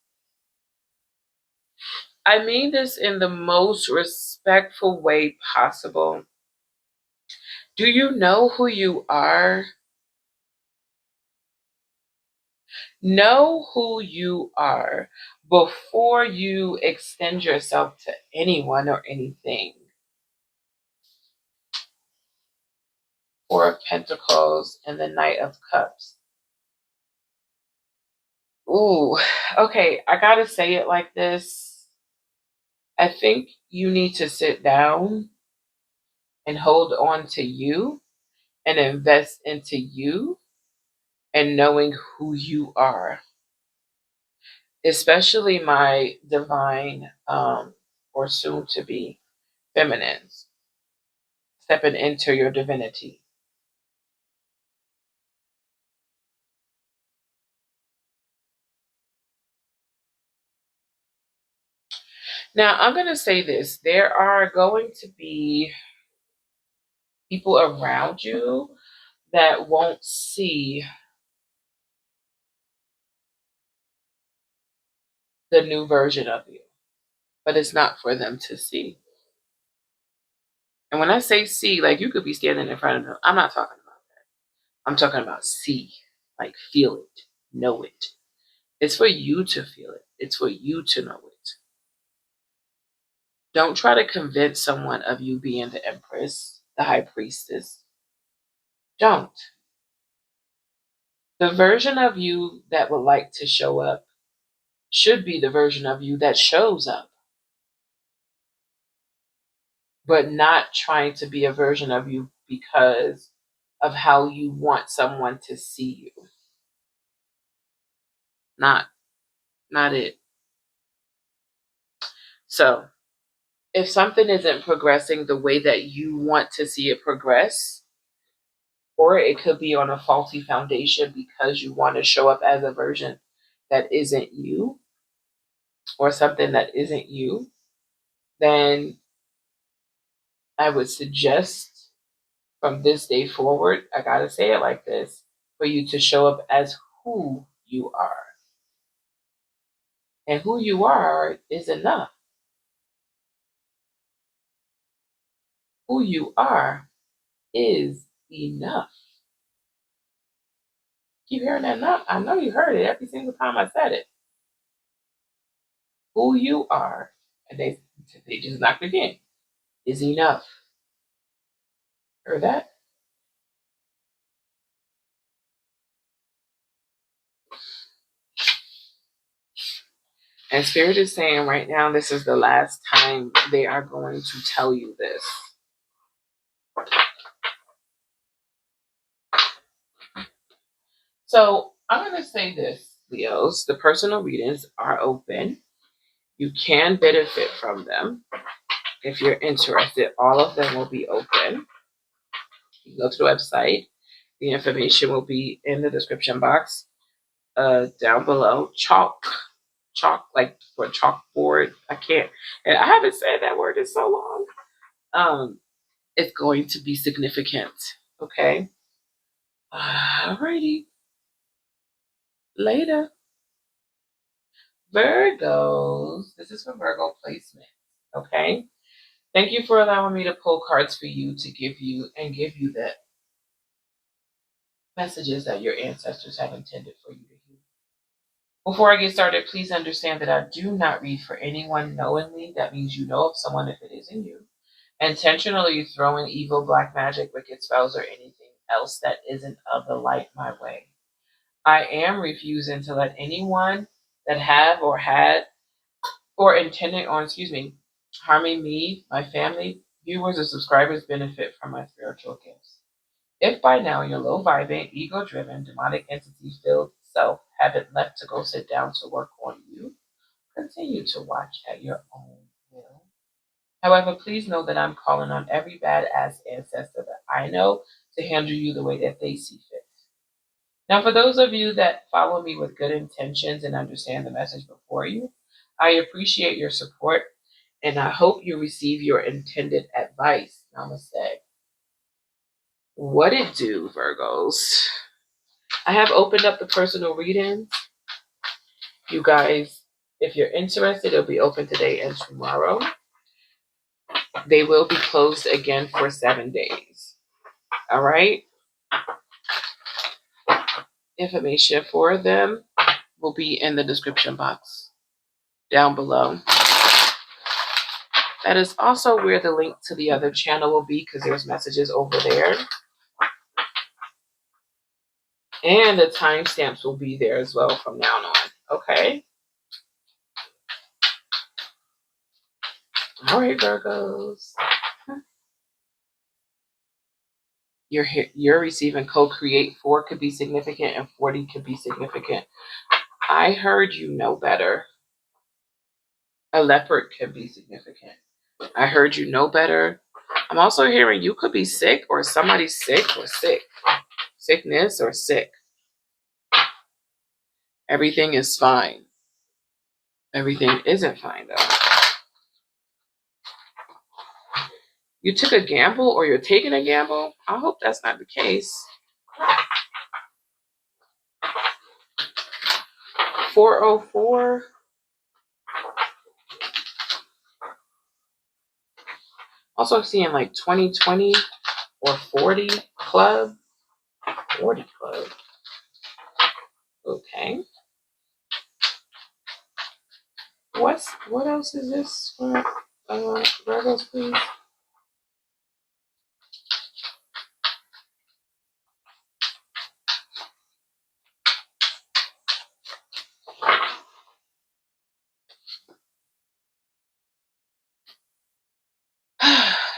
I mean this in the most respectful way possible. Do you know who you are? Know who you are before you extend yourself to anyone or anything. Four of Pentacles and the Knight of Cups. Ooh, okay, I gotta say it like this. I think you need to sit down and hold on to you and invest into you and knowing who you are. Especially my divine or soon to be feminines. Stepping into your divinity. Now, I'm going to say this. There are going to be people around you that won't see the new version of you, but it's not for them to see. And when I say see, like you could be standing in front of them. I'm not talking about that. I'm talking about see, like feel it, know it. It's for you to feel it. It's for you to know it. Don't try to convince someone of you being the Empress, the High Priestess. Don't. The version of you that would like to show up should be the version of you that shows up, but not trying to be a version of you because of how you want someone to see you. Not it. So, if something isn't progressing the way that you want to see it progress, or it could be on a faulty foundation because you want to show up as a version that isn't you, or something that isn't you, then I would suggest from this day forward, I gotta say it like this, for you to show up as who you are. And who you are is enough. Who you are is enough. Keep hearing that enough. I know you heard it every single time I said it. Who you are, and they just knocked it in, is enough. Heard that? And Spirit is saying right now, this is the last time they are going to tell you this. So I'm going to say this, Leos. The personal readings are open. You can benefit from them if you're interested. All of them will be open. You can go to the website. The information will be in the description box down below. Chalk, like for a chalkboard. I can't, and I haven't said that word in so long. It's going to be significant. Okay. Alrighty. Later. Virgos. This is for Virgo placement. Okay. Thank you for allowing me to pull cards for you to give you the messages that your ancestors have intended for you to hear. Before I get started, please understand that I do not read for anyone knowingly. That means you know of someone if it isn't you. Intentionally throwing evil, black magic, wicked spells, or anything else that isn't of the light my way. I am refusing to let anyone that have or had or intended on, harming me, my family, viewers, or subscribers benefit from my spiritual gifts. If by now your low vibing, ego driven, demonic entity filled self haven't left to go sit down to work on you, continue to watch at your own will. However, please know that I'm calling on every badass ancestor that I know to handle you the way that they see fit. Now, for those of you that follow me with good intentions and understand the message before you, I appreciate your support and I hope you receive your intended advice. Namaste. What it do, Virgos? I have opened up the personal readings. You guys, if you're interested, it'll be open today and tomorrow. They will be closed again for 7 days. All right? Information for them will be in the description box down below. That is also where the link to the other channel will be because there's messages over there. And the timestamps will be there as well from now on. Okay? All right, Virgos. You're receiving co-create. 4 could be significant and 40 could be significant. I heard you know better. A leopard could be significant. I heard you know better. I'm also hearing you could be sick or somebody's sick or sick. Sickness or sick. Everything is fine. Everything isn't fine though. You took a gamble or you're taking a gamble? I hope that's not the case. 404. Also seeing like 2020 or 40 club. 40 club. Okay. What else is this for Virgos, please?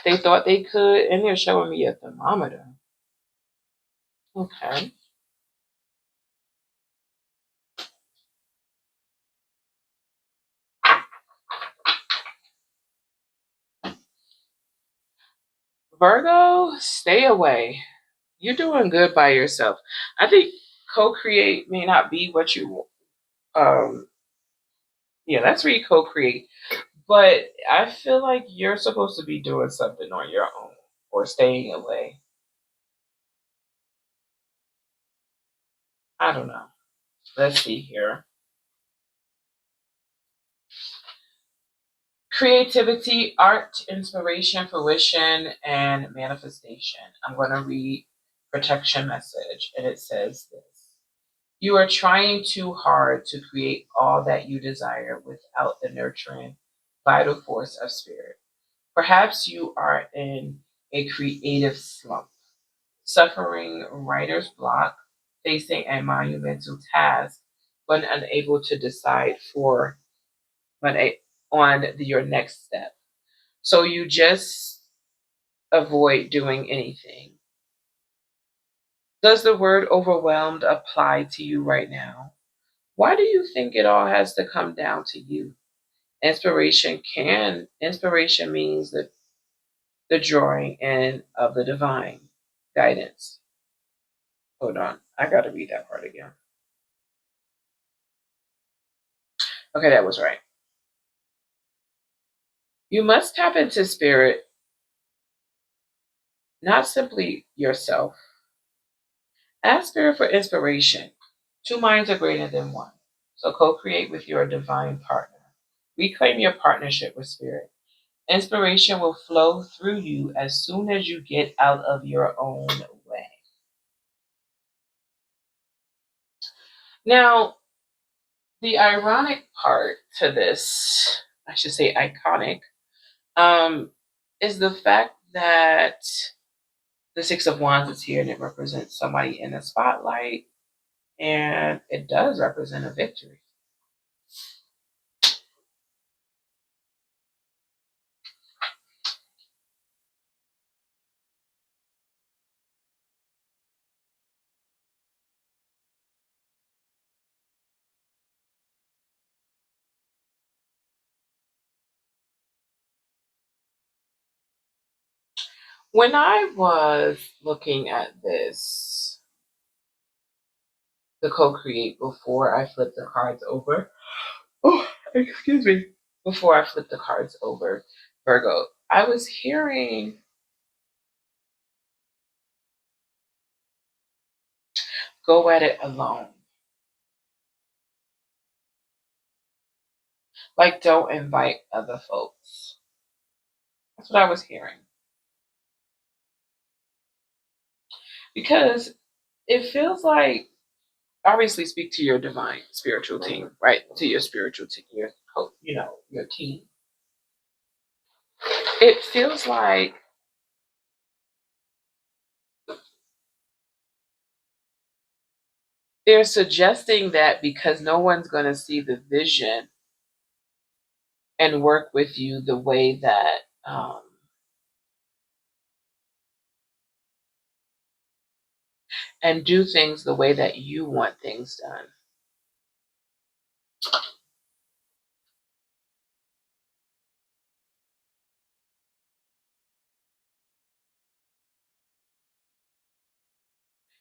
They thought they could, and they're showing me a thermometer. Okay. Virgo, stay away. You're doing good by yourself. I think co-create may not be what you yeah, that's where you co-create. But I feel like you're supposed to be doing something on your own or staying away. I don't know. Let's see here. Creativity, art, inspiration, fruition, and manifestation. I'm going to read protection message, and it says this. You are trying too hard to create all that you desire without the nurturing, vital force of spirit. Perhaps you are in a creative slump, suffering writer's block, facing a monumental task, but unable to decide on your next step. So you just avoid doing anything. Does the word overwhelmed apply to you right now? Why do you think it all has to come down to you? Inspiration means the drawing in of the divine guidance. Hold on, I gotta read that part again. Okay, that was right. You must tap into spirit, not simply yourself. Ask spirit for inspiration. 2 minds are greater than one. So co-create with your divine partner. Reclaim your partnership with spirit. Inspiration will flow through you as soon as you get out of your own way. Now, the ironic part to this, I should say iconic, is the fact that the Six of Wands is here and it represents somebody in the spotlight, and it does represent a victory. When I was looking at this, to co-create before I flip the cards over. Oh, excuse me. Before I flip the cards over, Virgo, I was hearing go at it alone. Like, don't invite other folks. That's what I was hearing. Because it feels like, obviously speak to your divine spiritual team, right? To your spiritual team, your your team. It feels like they're suggesting that because no one's going to see the vision and work with you the way that and do things the way that you want things done.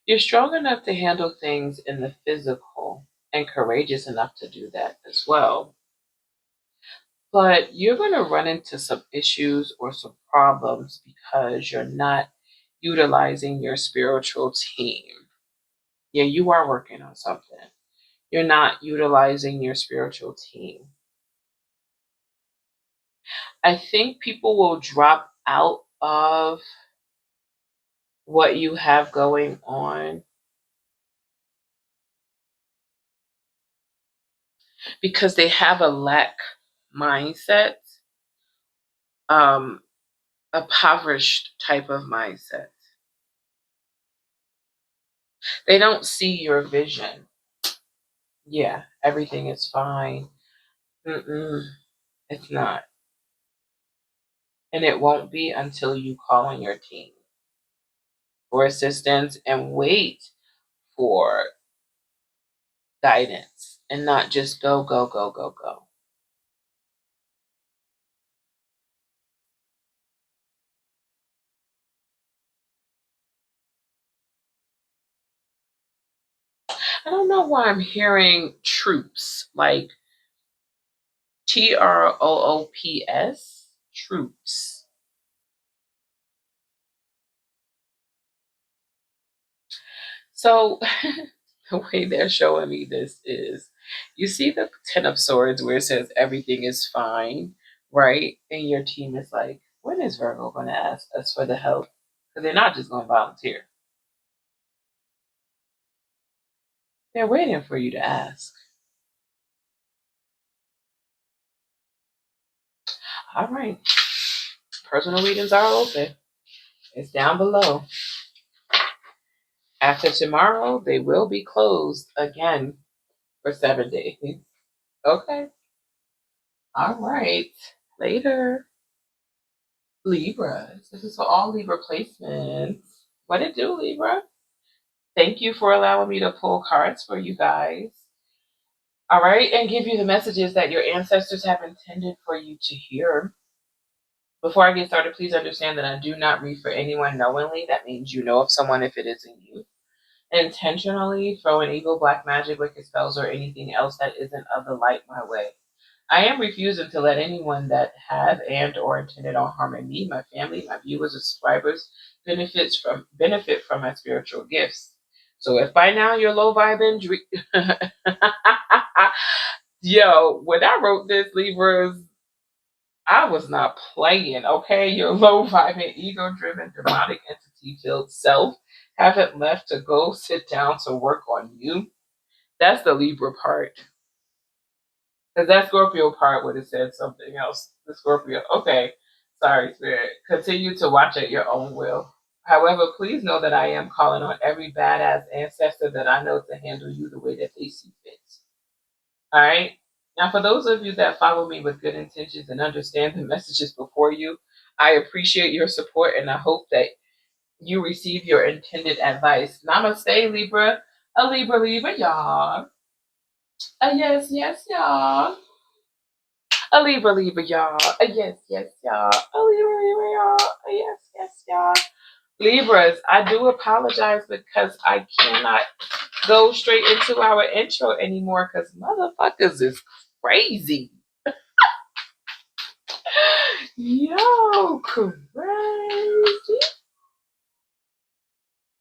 You're strong enough to handle things in the physical and courageous enough to do that as well. But you're going to run into some issues or some problems because you're not utilizing your spiritual team. Yeah, you are working on something. You're not utilizing your spiritual team. I think people will drop out of what you have going on because they have a lack mindset, a impoverished type of mindset. They don't see your vision. Yeah, everything is fine. It's not. And it won't be until you call on your team for assistance and wait for guidance and not just go, go, go, go, go. I don't know why I'm hearing troops, like TROOPS, troops. So the way they're showing me this is, you see the Ten of Swords where it says everything is fine, right? And your team is like, when is Virgo going to ask us for the help? Because they're not just going to volunteer. They're waiting for you to ask. All right. Personal readings are open. It's down below. After tomorrow, they will be closed again for 7 days. Okay. All right. Later. Libra. This is for all Libra placements. What it do, Libra? Thank you for allowing me to pull cards for you guys. All right. And give you the messages that your ancestors have intended for you to hear. Before I get started, please understand that I do not read for anyone knowingly. That means you know of someone if it isn't you. Intentionally throwing evil, black magic, wicked spells, or anything else that isn't of the light my way. I am refusing to let anyone that have and or intended on harming me, my family, my viewers, or subscribers benefit from my spiritual gifts. So if by now you're low vibing, yo, when I wrote this, Libras, I was not playing, okay? Your low vibing, ego driven, demonic entity filled self haven't left to go sit down to work on you. That's the Libra part. Because that Scorpio part would have said something else. The Scorpio, okay. Sorry, Spirit. Continue to watch at your own will. However, please know that I am calling on every badass ancestor that I know to handle you the way that they see fit. All right? Now, for those of you that follow me with good intentions and understand the messages before you, I appreciate your support and I hope that you receive your intended advice. Namaste, Libra. A Libra, Libra, y'all. A yes, yes, y'all. A Libra, Libra, y'all. A yes, yes, y'all. A Libra, Libra, y'all. A yes, yes, y'all. Libras, I do apologize because I cannot go straight into our intro anymore because motherfuckers is crazy. Yo, crazy.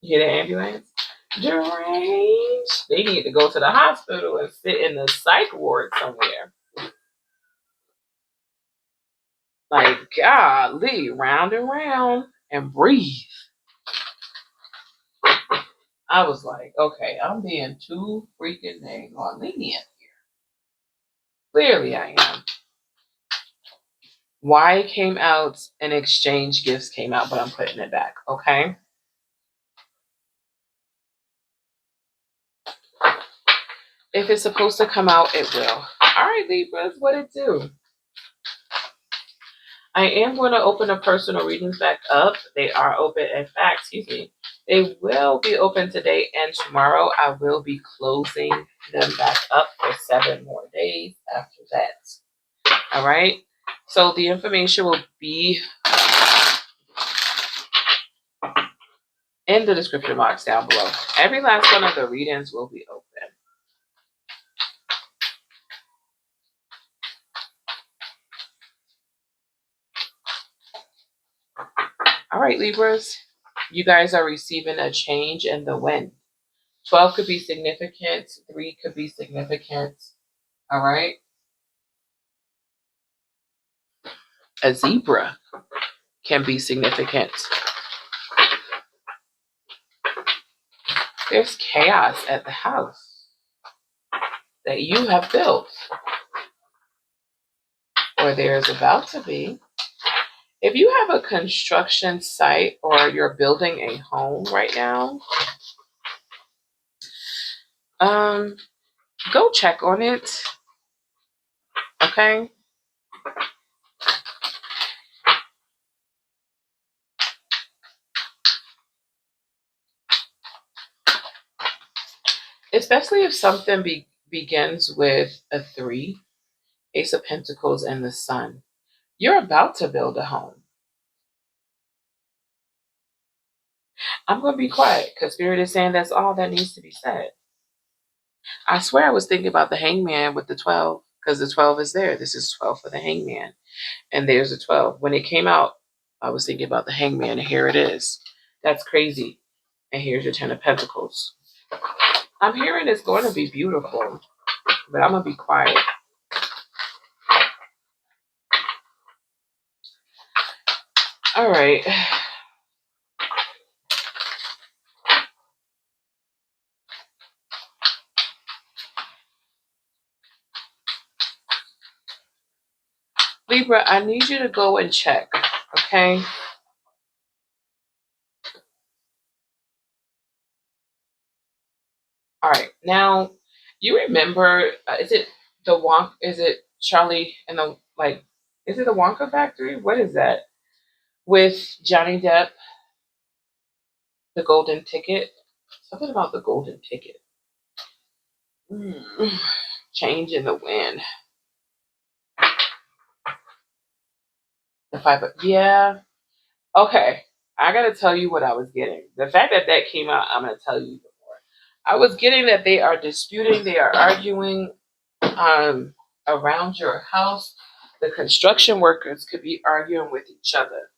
You hear the ambulance? Deranged. They need to go to the hospital and sit in the psych ward somewhere. Like, golly, round and round and breathe. I was like, okay, I'm being too freaking dang on lenient here. Clearly I am. Why came out and exchange gifts came out, but I'm putting it back, okay? If it's supposed to come out, it will. All right, Libras, what it do? I am going to open the personal readings back up. They are open. In fact, excuse me, they will be open today and tomorrow. I will be closing them back up for 7 more days after that. All right. So the information will be in the description box down below. Every last one of the readings will be open. All right, Libras, you guys are receiving a change in the wind. 12 could be significant. 3 could be significant. All right. A zebra can be significant. There's chaos at the house that you have built, or there's about to be. If you have a construction site or you're building a home right now, go check on it, okay? Especially if something begins with a 3, Ace of Pentacles, and the Sun. You're about to build a home. I'm going to be quiet because Spirit is saying that's all that needs to be said. I swear I was thinking about the Hangman with the 12 because the 12 is there. This is 12 for the Hangman. And there's a 12. When it came out, I was thinking about the Hangman, and here it is. That's crazy. And here's your 10 of Pentacles. I'm hearing it's going to be beautiful, but I'm going to be quiet. All right. Libra, I need you to go and check, okay? All right. Now, you remember, is it Charlie and the, like, is it the Wonka Factory? What is that? With Johnny Depp, the golden ticket. Something about the golden ticket. Change in the wind. The 5 of, yeah. Okay. I got to tell you what I was getting. The fact that that came out, I'm going to tell you more. I was getting that they are disputing, they are arguing around your house. The construction workers could be arguing with each other.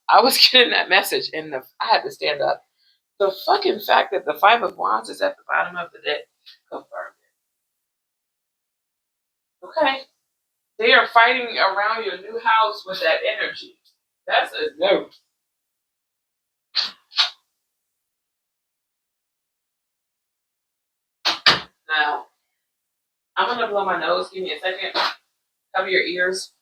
I was getting that message, and I had to stand up. The fucking fact that the 5 of Wands is at the bottom of the deck confirmed it. Okay? They are fighting around your new house with that energy. That's a no. Now, I'm going to blow my nose. Give me a second. Cover your ears.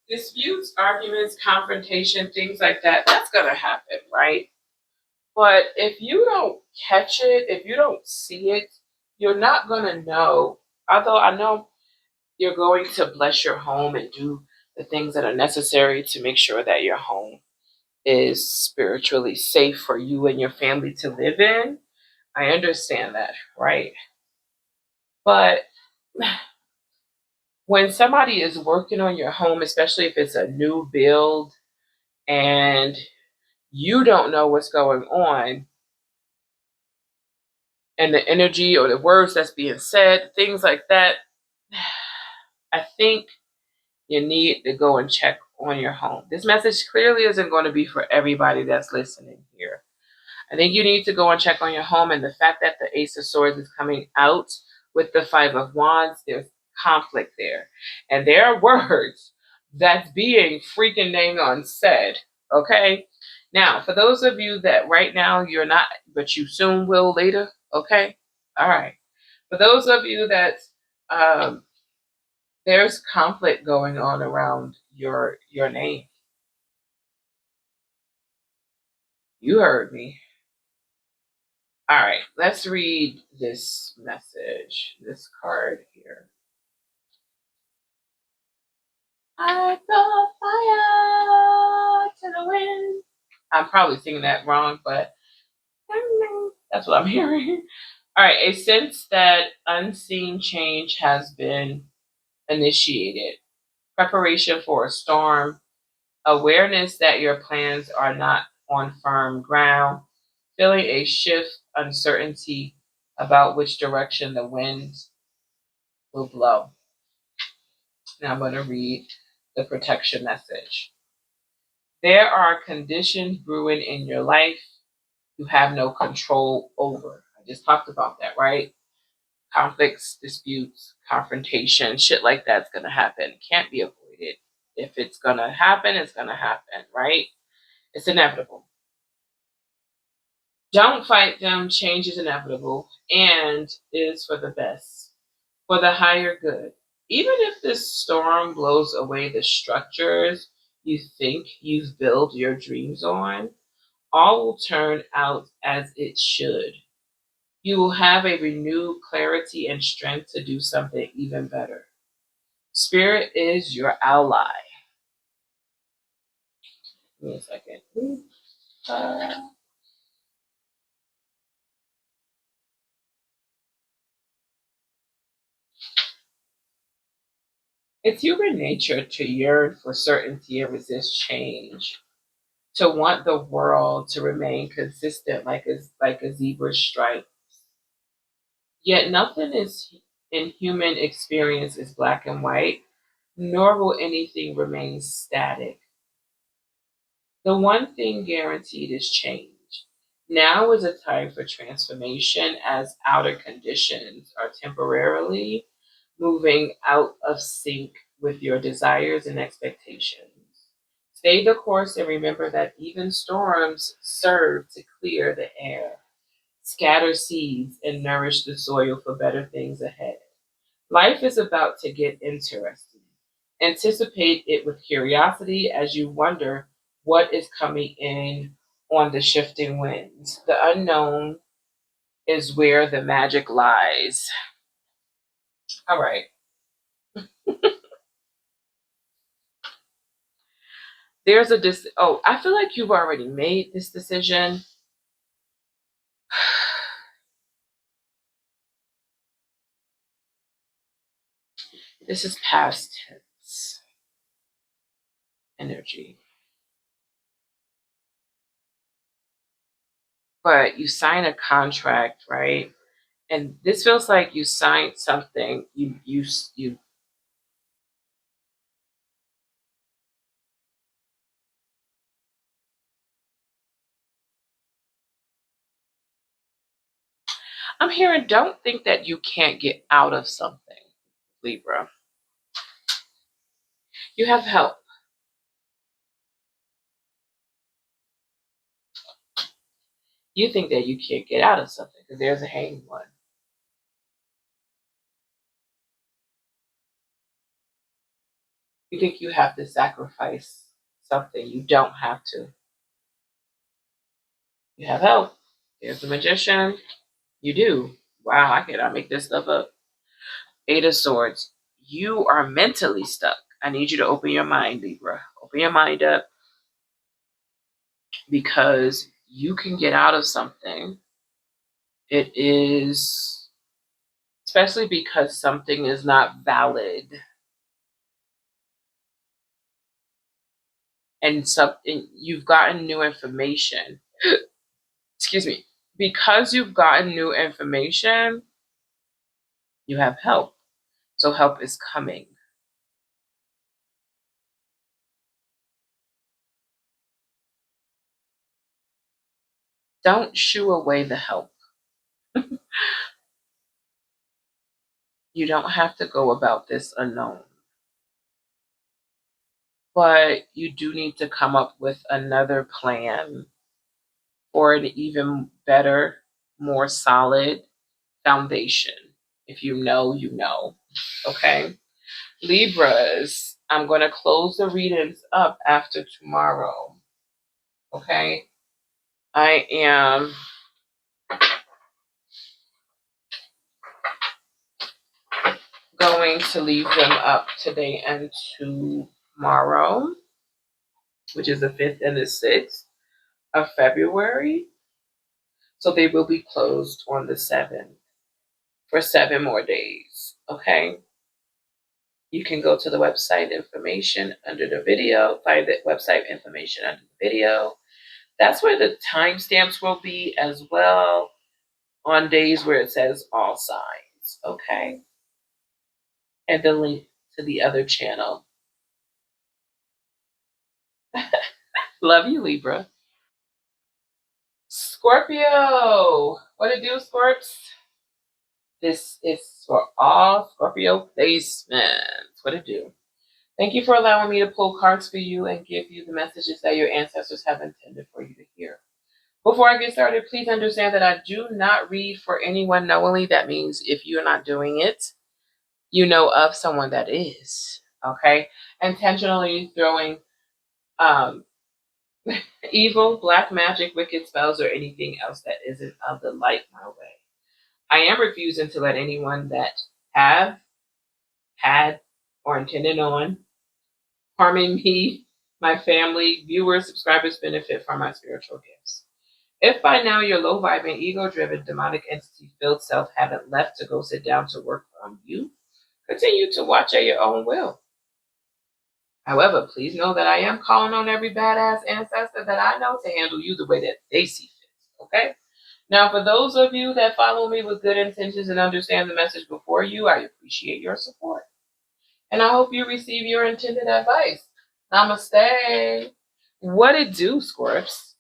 Disputes, arguments, confrontation, things like that, that's going to happen, right? But if you don't catch it, if you don't see it, you're not going to know. Although I know you're going to bless your home and do the things that are necessary to make sure that your home is spiritually safe for you and your family to live in. I understand that, right? But when somebody is working on your home, especially if it's a new build and you don't know what's going on, and the energy or the words that's being said, things like that, I think you need to go and check on your home. This message clearly isn't going to be for everybody that's listening here. I think you need to go and check on your home, and the fact that the Ace of Swords is coming out with the Five of Wands, there's conflict there. And there are words that's being freaking dang on said, okay? Now, for those of you that right now you're not, but you soon will later, okay? All right. For those of you that there's conflict going on around your name. You heard me. All right, let's read this message, this card here. I throw fire to the wind. I'm probably singing that wrong, but that's what I'm hearing. All right, a sense that unseen change has been initiated. Preparation for a storm. Awareness that your plans are not on firm ground. Feeling a shift, uncertainty about which direction the wind will blow. Now I'm going to read the protection message. There are conditions brewing in your life you have no control over. I just talked about that, right? Conflicts, disputes, confrontation, shit like that's going to happen. Can't be avoided. If it's going to happen, it's going to happen, right? It's inevitable. Don't fight them. Change is inevitable and is for the best, for the higher good. Even if this storm blows away the structures you think you've built your dreams on, all will turn out as it should. You will have a renewed clarity and strength to do something even better. Spirit is your ally. Give me a second. It's human nature to yearn for certainty and resist change, to want the world to remain consistent like a zebra stripe. Yet nothing is in human experience is black and white, nor will anything remain static. The one thing guaranteed is change. Now is a time for transformation as outer conditions are temporarily moving out of sync with your desires and expectations. Stay the course and remember that even storms serve to clear the air, scatter seeds, and nourish the soil for better things ahead. Life is about to get interesting. Anticipate it with curiosity as you wonder what is coming in on the shifting winds. The unknown is where the magic lies. All right. I feel like you've already made this decision. This is past tense energy. But you sign a contract, right? And this feels like you signed something. You. I'm hearing, don't think that you can't get out of something, Libra. You have help. You think that you can't get out of something because there's a hanged one. You think you have to sacrifice something. You don't have to. You have help. There's the magician. You do. Wow, I cannot make this stuff up. Eight of Swords. You are mentally stuck. I need you to open your mind, Libra. Open your mind up, because you can get out of something. It is, especially because something is not valid. And something, you've gotten new information. Excuse me. Because you've gotten new information, you have help. So help is coming. Don't shoo away the help. You don't have to go about this alone. But you do need to come up with another plan for an even better, more solid foundation. If you know, you know. Okay? Libras, I'm going to close the readings up after tomorrow. Okay? I am going to leave them up today and tomorrow, which is the 5th and the 6th of February. So they will be closed on the 7th for 7 more days. Okay? You can go to the website information under the video, find the website information under the video. That's where the timestamps will be as well, on days where it says all signs, okay? And the link to the other channel. Love you, Libra. Scorpio, what it do, Scorps? This is for all Scorpio placements. What it do? Thank you for allowing me to pull cards for you and give you the messages that your ancestors have intended for you to hear. Before I get started, please understand that I do not read for anyone knowingly. That means if you're not doing it, you know of someone that is. Okay? Intentionally throwing evil, black magic, wicked spells, or anything else that isn't of the light my way. I am refusing to let anyone that have, had, or intended on harming me, my family, viewers, subscribers benefit from my spiritual gifts. If by now your low-vibing, ego-driven, demonic entity-filled self haven't left to go sit down to work on you, continue to watch at your own will. However, please know that I am calling on every badass ancestor that I know to handle you the way that they see fit, okay? Now, for those of you that follow me with good intentions and understand the message before you, I appreciate your support. And I hope you receive your intended advice. Namaste. What it do, Scorps?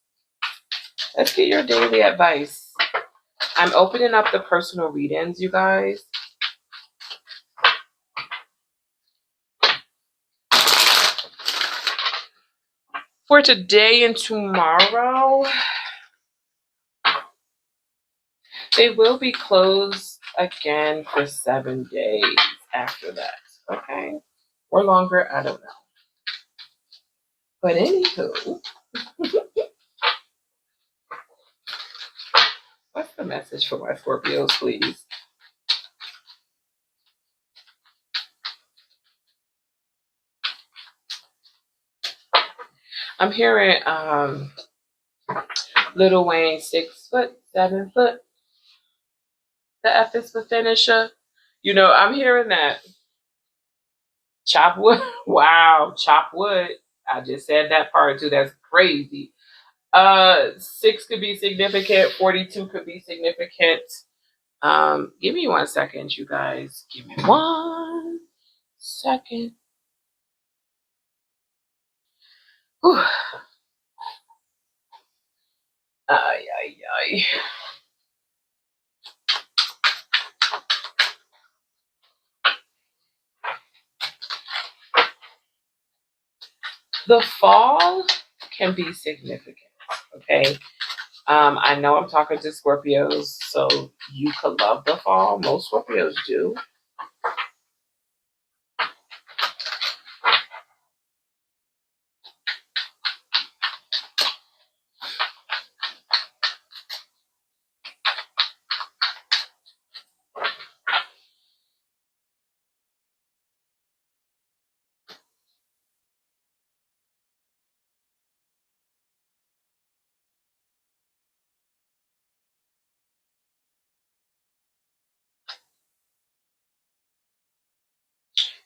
Let's get your daily advice. I'm opening up the personal readings, you guys. For today and tomorrow, they will be closed again for 7 days after that. Okay? Or longer, I don't know. But anywho, what's the message for my Scorpios, please? I'm hearing Lil Wayne, 6 foot, 7 foot. The F is for finisher. You know, I'm hearing that. Chop wood. Wow, chop wood. I just said that part too. That's crazy. 6 could be significant. 42 could be significant. Give me 1 second, you guys. Give me 1 second. Whew. Ay, ay, ay. The fall can be significant, okay? I know I'm talking to Scorpios, so you could love the fall. Most Scorpios do.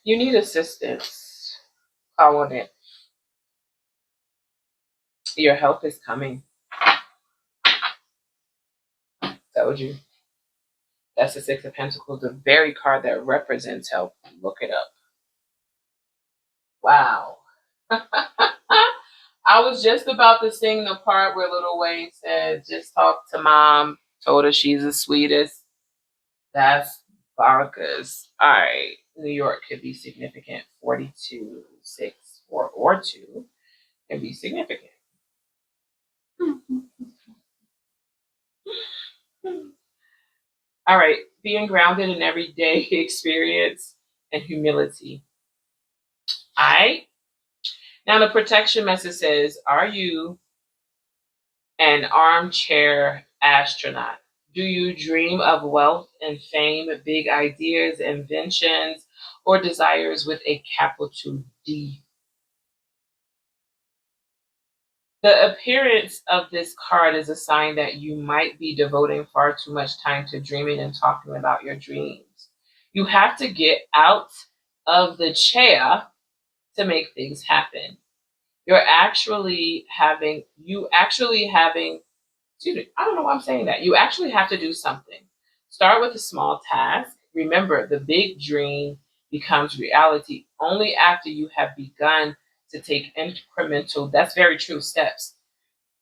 You need assistance. Call on it. Your help is coming. Told you. That's the Six of Pentacles, the very card that represents help. Look it up. Wow. I was just about to sing the part where Lil Wayne said, just talk to mom, told her she's the sweetest. That's bonkers. All right. New York could be significant. 42, 6, 4, or 2 can be significant. All right. Being grounded in everyday experience and humility. All right. Now the protection message says, are you an armchair astronaut? Do you dream of wealth and fame, big ideas, inventions, or desires with a capital D? The appearance of this card is a sign that you might be devoting far too much time to dreaming and talking about your dreams. You have to get out of the chair to make things happen. You actually having, excuse me, I don't know why I'm saying that. You actually have to do something. Start with a small task. Remember, the big dream becomes reality only after you have begun to take incremental, that's very true, steps.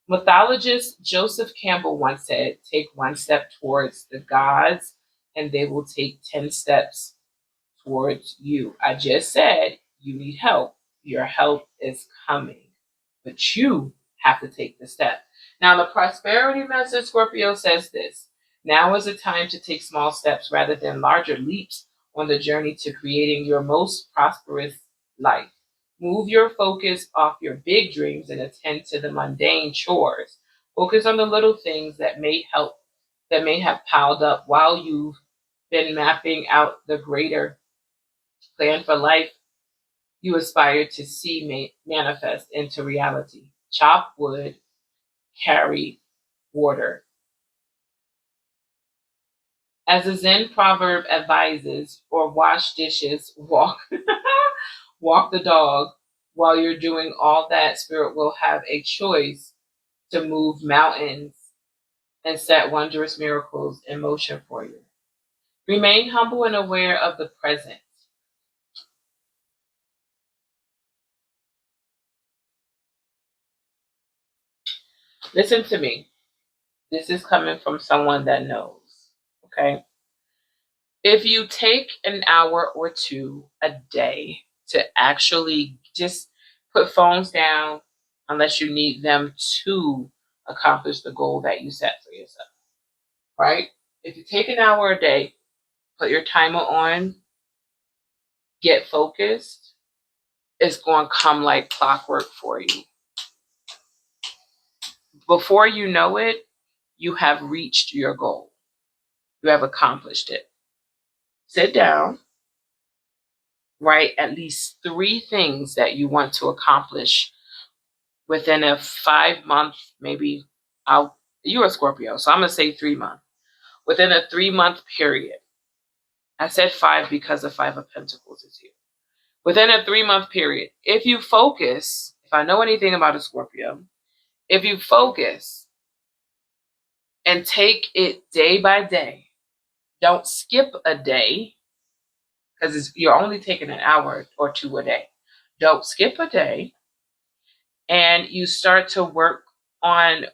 Mythologist Joseph Campbell once said, take one step towards the gods and they will take 10 steps towards you. I just said you need help. Your help is coming, but you have to take the step. Now, the prosperity message, Scorpio, says this. Now is the time to take small steps rather than larger leaps on the journey to creating your most prosperous life. Move your focus off your big dreams and attend to the mundane chores. Focus on the little things that may have piled up while you've been mapping out the greater plan for life you aspire to see manifest into reality. Chop wood, carry water. As a Zen proverb advises, or wash dishes, walk the dog. While you're doing all that, Spirit will have a choice to move mountains and set wondrous miracles in motion for you. Remain humble and aware of the present. Listen to me. This is coming from someone that knows, okay? If you take an hour or two a day to actually just put phones down, unless you need them to accomplish the goal that you set for yourself, right? If you take an hour a day, put your timer on, get focused, it's going to come like clockwork for you. Before you know it, you have reached your goal. You have accomplished it. Sit down, write at least 3 things that you want to accomplish within a 5-month, maybe you're a Scorpio, so I'm going to say 3 months. Within a 3-month period. I said 5 because the 5 of Pentacles is here. Within a 3-month period, if you focus, if I know anything about a Scorpio, if you focus and take it day by day, don't skip a day, because you're only taking an hour or 2 a day. Don't skip a day, and you start to work on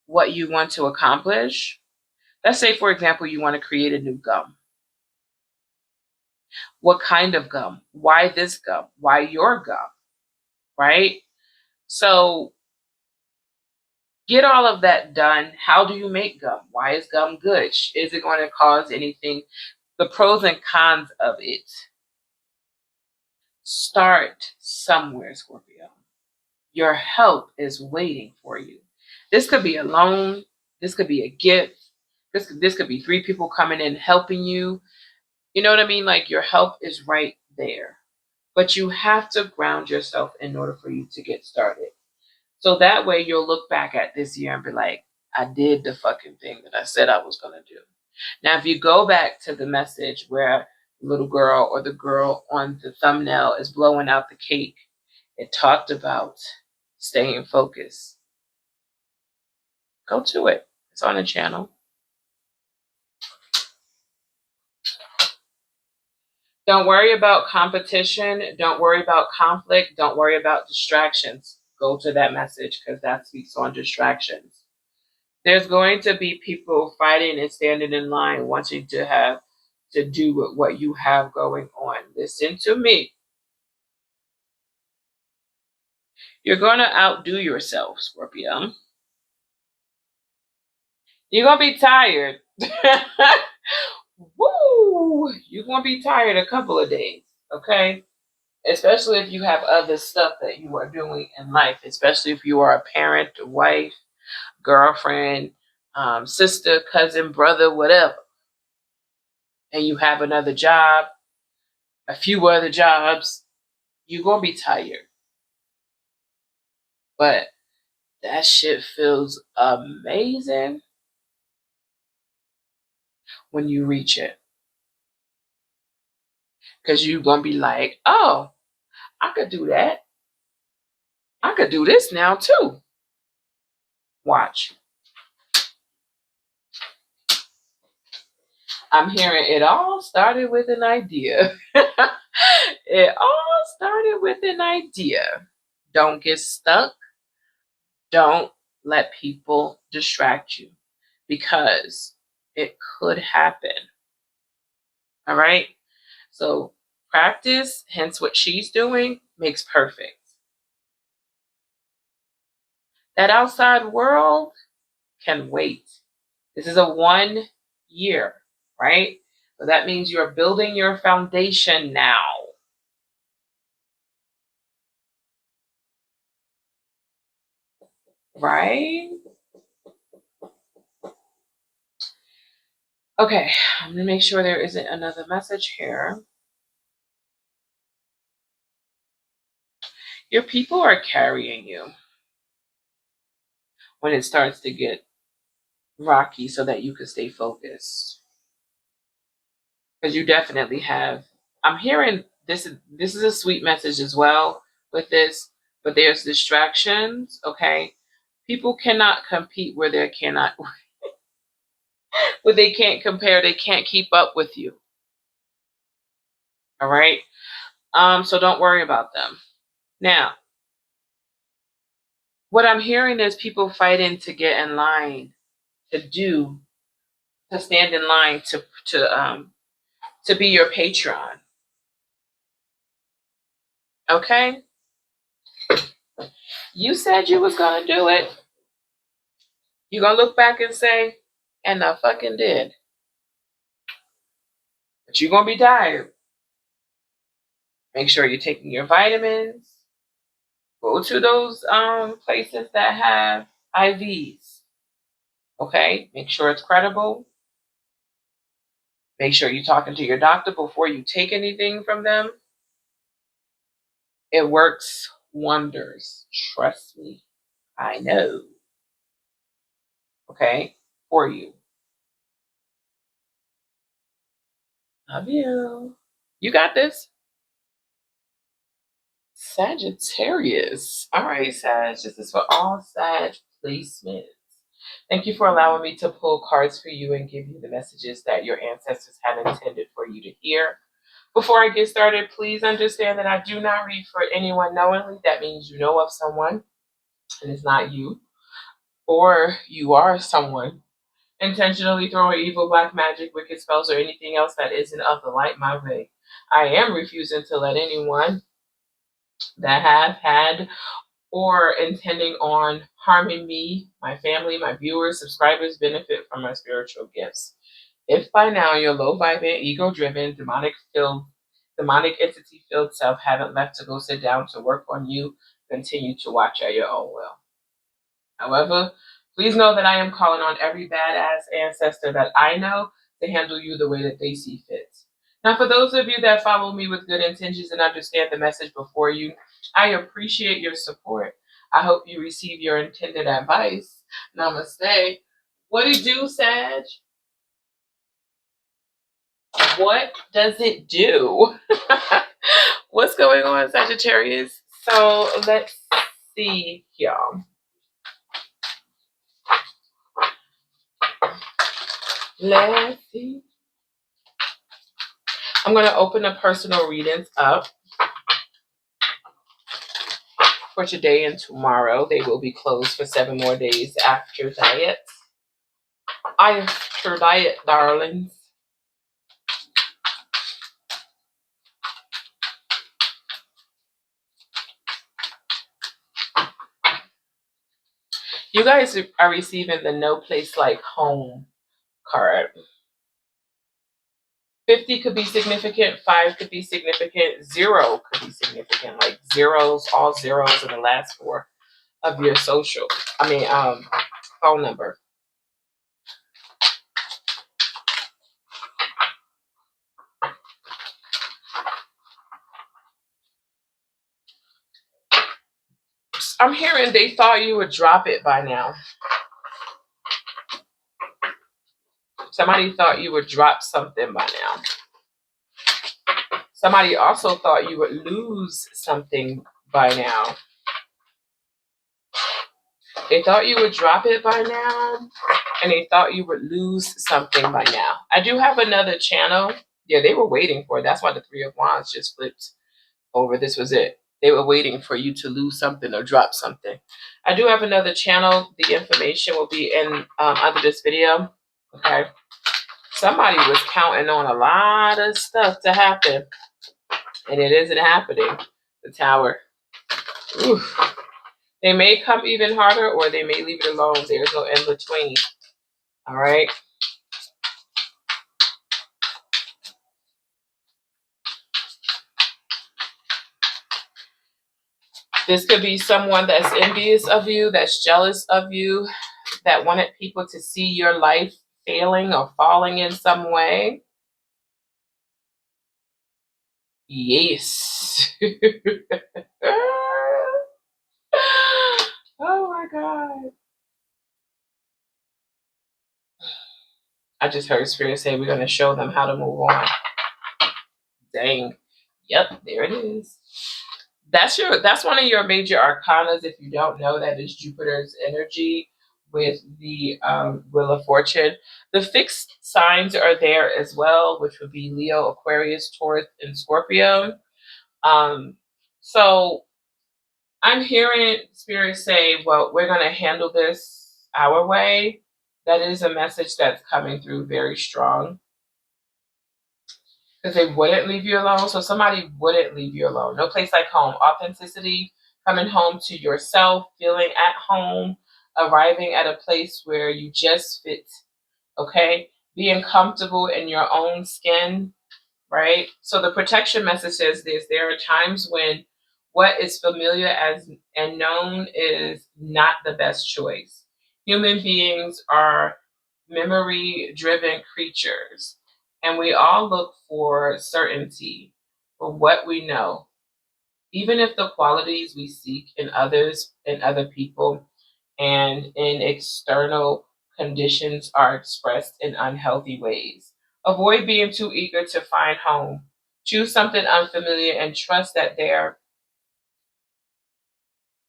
what you want to accomplish. Let's say, for example, you want to create a new gum. What kind of gum? Why this gum? Why your gum? Right? So get all of that done. How do you make gum? Why is gum good? Is it going to cause anything? The pros and cons of it. Start somewhere, Scorpio. Your help is waiting for you. This could be a loan. This could be a gift. This could be 3 people coming in helping you. You know what I mean? Like, your help is right there. But you have to ground yourself in order for you to get started. So that way you'll look back at this year and be like, I did the fucking thing that I said I was going to do. Now, if you go back to the message where little girl or the girl on the thumbnail is blowing out the cake. It talked about staying focused. Go to it. It's on the channel. Don't worry about competition. Don't worry about conflict. Don't worry about distractions. Go to that message because that speaks on distractions. There's going to be people fighting and standing in line wanting to have to do with what you have going on. Listen to me. You're going to outdo yourself, Scorpio. You're going to be tired. Woo! You're going to be tired a couple of days, okay? Especially if you have other stuff that you are doing in life, especially if you are a parent, a wife, girlfriend, sister, cousin, brother, whatever. And you have another job, a few other jobs, you're going to be tired. But that shit feels amazing when you reach it. Because you're going to be like, oh, I could do that. I could do this now too. Watch. I'm hearing it all started with an idea. It all started with an idea. Don't get stuck. Don't let people distract you because it could happen. All right? So practice, hence what she's doing, makes perfect. That outside world can wait. This is a 1 year, right? So that means you're building your foundation now. Right? Okay, I'm going to make sure there isn't another message here. Your people are carrying you when it starts to get rocky so that you can stay focused. Because you definitely have, I'm hearing this is a sweet message as well with this, but there's distractions, okay? People cannot compete where they cannot, where they can't compare, they can't keep up with you. All right? So don't worry about them. Now, what I'm hearing is people fighting to get in line, to stand in line to be your patron. Okay? You said you was gonna do it. You're gonna look back and say, and I fucking did. But you're gonna be tired. Make sure you're taking your vitamins. Go to those places that have IVs. Okay? Make sure it's credible. Make sure you're talking to your doctor before you take anything from them. It works wonders. Trust me. I know. Okay? For you. Love you. You got this. Sagittarius. All right, Sag. This is for all Sag placements. Thank you for allowing me to pull cards for you and give you the messages that your ancestors had intended for you to hear. Before I get started, please understand that I do not read for anyone knowingly. That means you know of someone and it's not you, or you are someone intentionally throwing evil, black magic, wicked spells, or anything else that isn't of the light my way. I am refusing to let anyone that have had or intending on harming me, my family, my viewers, subscribers benefit from my spiritual gifts. If by now you're low vibing, ego driven, demonic entity filled self haven't left to go sit down to work on you, continue to watch at your own will. However, please know that I am calling on every badass ancestor that I know to handle you the way that they see fit. Now, for those of you that follow me with good intentions and understand the message before you, I appreciate your support. I hope you receive your intended advice. Namaste. What do you do, Sag? What does it do? What's going on, Sagittarius? So let's see, y'all. Let's see. I'm going to open the personal readings up for today and tomorrow. They will be closed for 7 more days after that. After that, darlings. You guys are receiving the No Place Like Home card. 50 could be significant, 5 could be significant, 0 could be significant, like zeros, all zeros in the last 4 of your phone number. I'm hearing they thought you would drop it by now. Somebody thought you would drop something by now. Somebody also thought you would lose something by now. They thought you would drop it by now, and they thought you would lose something by now. I do have another channel. Yeah, they were waiting for it. That's why the 3 of Wands just flipped over. This was it. They were waiting for you to lose something or drop something. I do have another channel. The information will be in under this video. Okay. Somebody was counting on a lot of stuff to happen, and it isn't happening. The Tower. Oof. They may come even harder, or they may leave it alone. There's no in between. All right. This could be someone that's envious of you, that's jealous of you, that wanted people to see your life failing or falling in some way. Yes. Oh my God. I just heard Spirit say we're going to show them how to move on. Dang. Yep, there it is. That's one of your major arcanas. If you don't know, that is Jupiter's energy with the Wheel of Fortune. The fixed signs are there as well, which would be Leo, Aquarius, Taurus, and Scorpio. So I'm hearing Spirit say, well, we're going to handle this our way. That is a message that's coming through very strong. Because they wouldn't leave you alone. So somebody wouldn't leave you alone. No place like home. Authenticity, coming home to yourself, feeling at home, arriving at a place where you just fit. Okay? Being comfortable in your own skin, right? So the protection message says this. There are times when what is familiar as and known is not the best choice. Human beings are memory-driven creatures, and we all look for certainty for what we know, even if the qualities we seek in others, in other people, and in external conditions are expressed in unhealthy ways. Avoid being too eager to find home. Choose something unfamiliar and trust that there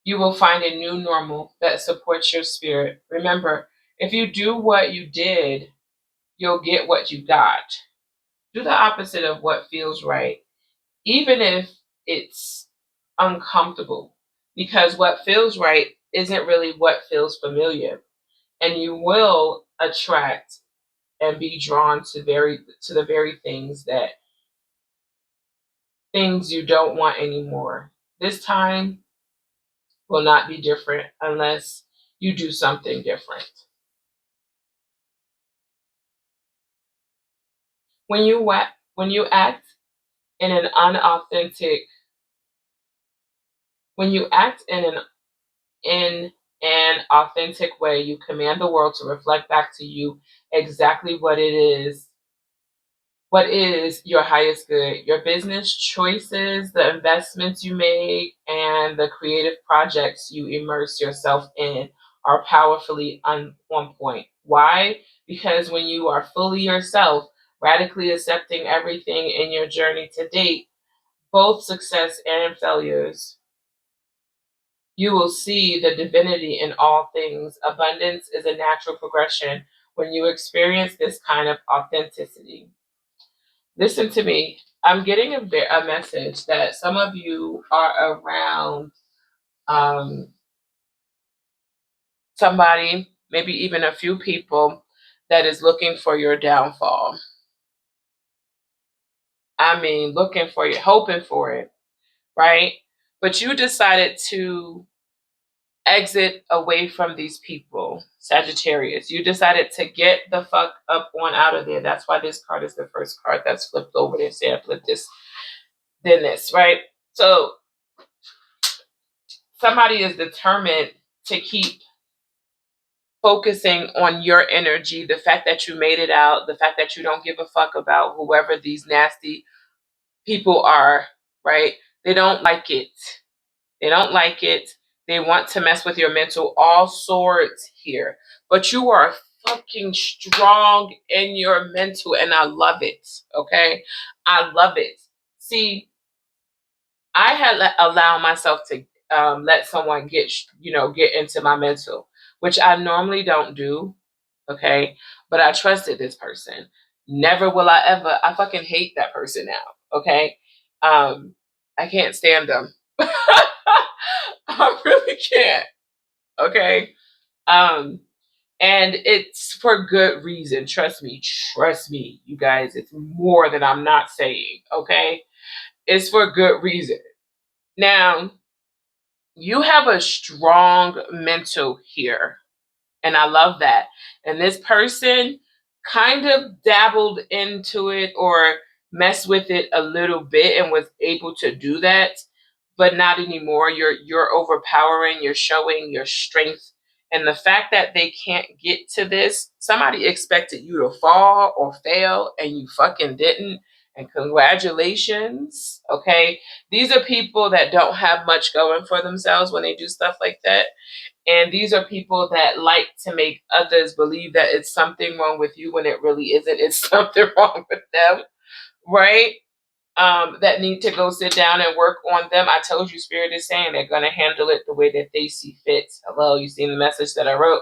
you will find a new normal that supports your spirit. Remember, if you do what you did, you'll get what you got. Do the opposite of what feels right, even if it's uncomfortable, because what feels right isn't really what feels familiar. And you will attract and be drawn to the very things you don't want anymore. This time will not be different unless you do something different. When you act in an unauthentic, when you act in an authentic way, you command the world to reflect back to you exactly what is your highest good. Your business choices, the investments you make, and the creative projects you immerse yourself in are powerfully on point. Why? Because when you are fully yourself, radically accepting everything in your journey to date, both success and failures. You will see the divinity in all things. Abundance is a natural progression when you experience this kind of authenticity. Listen to me. I'm getting a message that some of you are around somebody, maybe even a few people, that is looking for your downfall. I mean, looking for you, hoping for it, right? But you decided to exit away from these people, Sagittarius. You decided to get the fuck up on out of there. That's why this card is the first card that's flipped over there. Say I flip this, then this, right? So somebody is determined to keep focusing on your energy, the fact that you made it out, the fact that you don't give a fuck about whoever these nasty people are, right? They don't like it. They don't like it. They want to mess with your mental, all sorts here. But you are fucking strong in your mental, and I love it, okay? I love it. See, I had allowed myself to let someone get into my mental, which I normally don't do, okay? But I trusted this person. Never will I ever. I fucking hate that person now, okay? I can't stand them. I really can't, okay? And it's for good reason. Trust me, you guys. It's more than I'm not saying, okay? It's for good reason. Now, you have a strong mental here, and I love that. And this person kind of dabbled into it or messed with it a little bit and was able to do that, but not anymore. You're overpowering, you're showing your strength. And the fact that they can't get to this, somebody expected you to fall or fail and you fucking didn't. And congratulations. Okay. These are people that don't have much going for themselves when they do stuff like that. And these are people that like to make others believe that it's something wrong with you when it really isn't. It's something wrong with them, right? That need to go sit down and work on them. I told you, Spirit is saying they're going to handle it the way that they see fit. Hello, you seen the message that I wrote,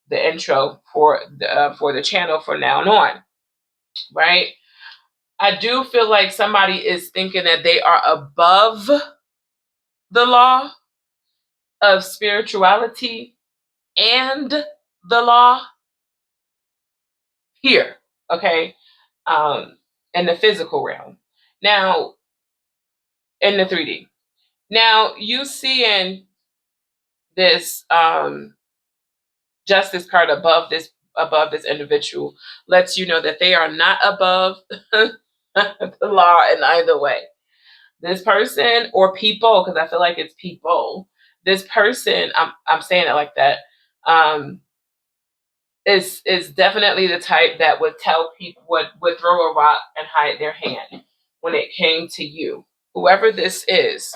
the intro for the channel for now on, right? I do feel like somebody is thinking that they are above the law of spirituality and the law here, okay, in the physical realm. Now, in the 3D. Now, you seeing this justice card above this individual lets you know that they are not above the law in either way. This person or people, because I feel like it's people. This person, I'm saying it like that. Is definitely the type that would tell people would throw a rock and hide their hand when it came to you, whoever this is.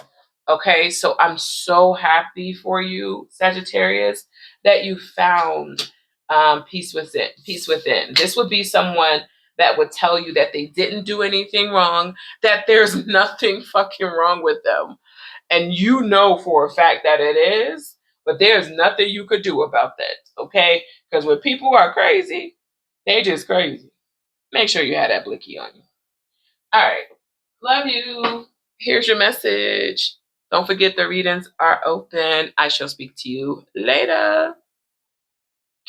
Okay, so I'm so happy for you, Sagittarius, that you found peace within. Peace within. This would be someone that would tell you that they didn't do anything wrong, that there's nothing fucking wrong with them, and you know for a fact that it is, but there's nothing you could do about that, okay? Because when people are crazy, they just crazy. Make sure you have that blicky on you. All right. Love you. Here's your message. Don't forget the readings are open. I shall speak to you later.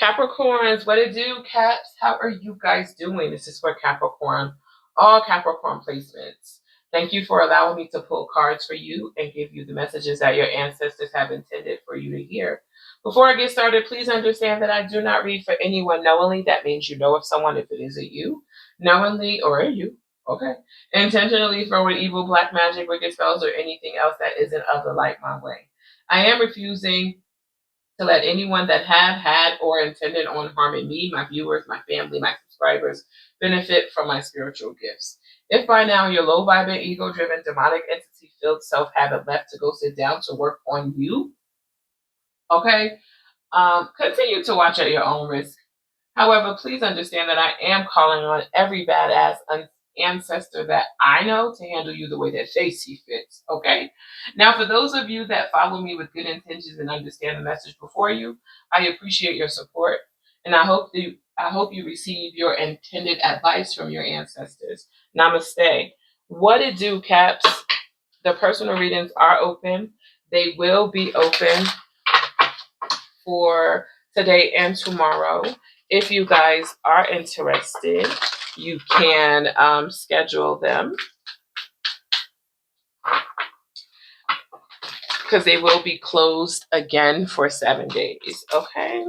Capricorns, what it do, Caps? How are you guys doing? This is for Capricorn, all Capricorn placements. Thank you for allowing me to pull cards for you and give you the messages that your ancestors have intended for you to hear. Before I get started, please understand that I do not read for anyone knowingly. That means you know of someone if it isn't you, knowingly or you. Okay. Intentionally throwing evil, black magic, wicked spells, or anything else that isn't of the light my way. I am refusing to let anyone that have had or intended on harming me, my viewers, my family, my subscribers benefit from my spiritual gifts. If by now your low-vibing, ego-driven, demonic entity-filled self haven't left to go sit down to work on you, okay, continue to watch at your own risk. However, please understand that I am calling on every badass ancestor that I know to handle you the way that they see fits. Okay. Now, for those of you that follow me with good intentions and understand the message before you, I appreciate your support, and I hope you receive your intended advice from your ancestors. Namaste. What it do, Caps? The personal readings are open. They will be open for today and tomorrow. If you guys are interested, you can schedule them because they will be closed again for 7 days. Okay.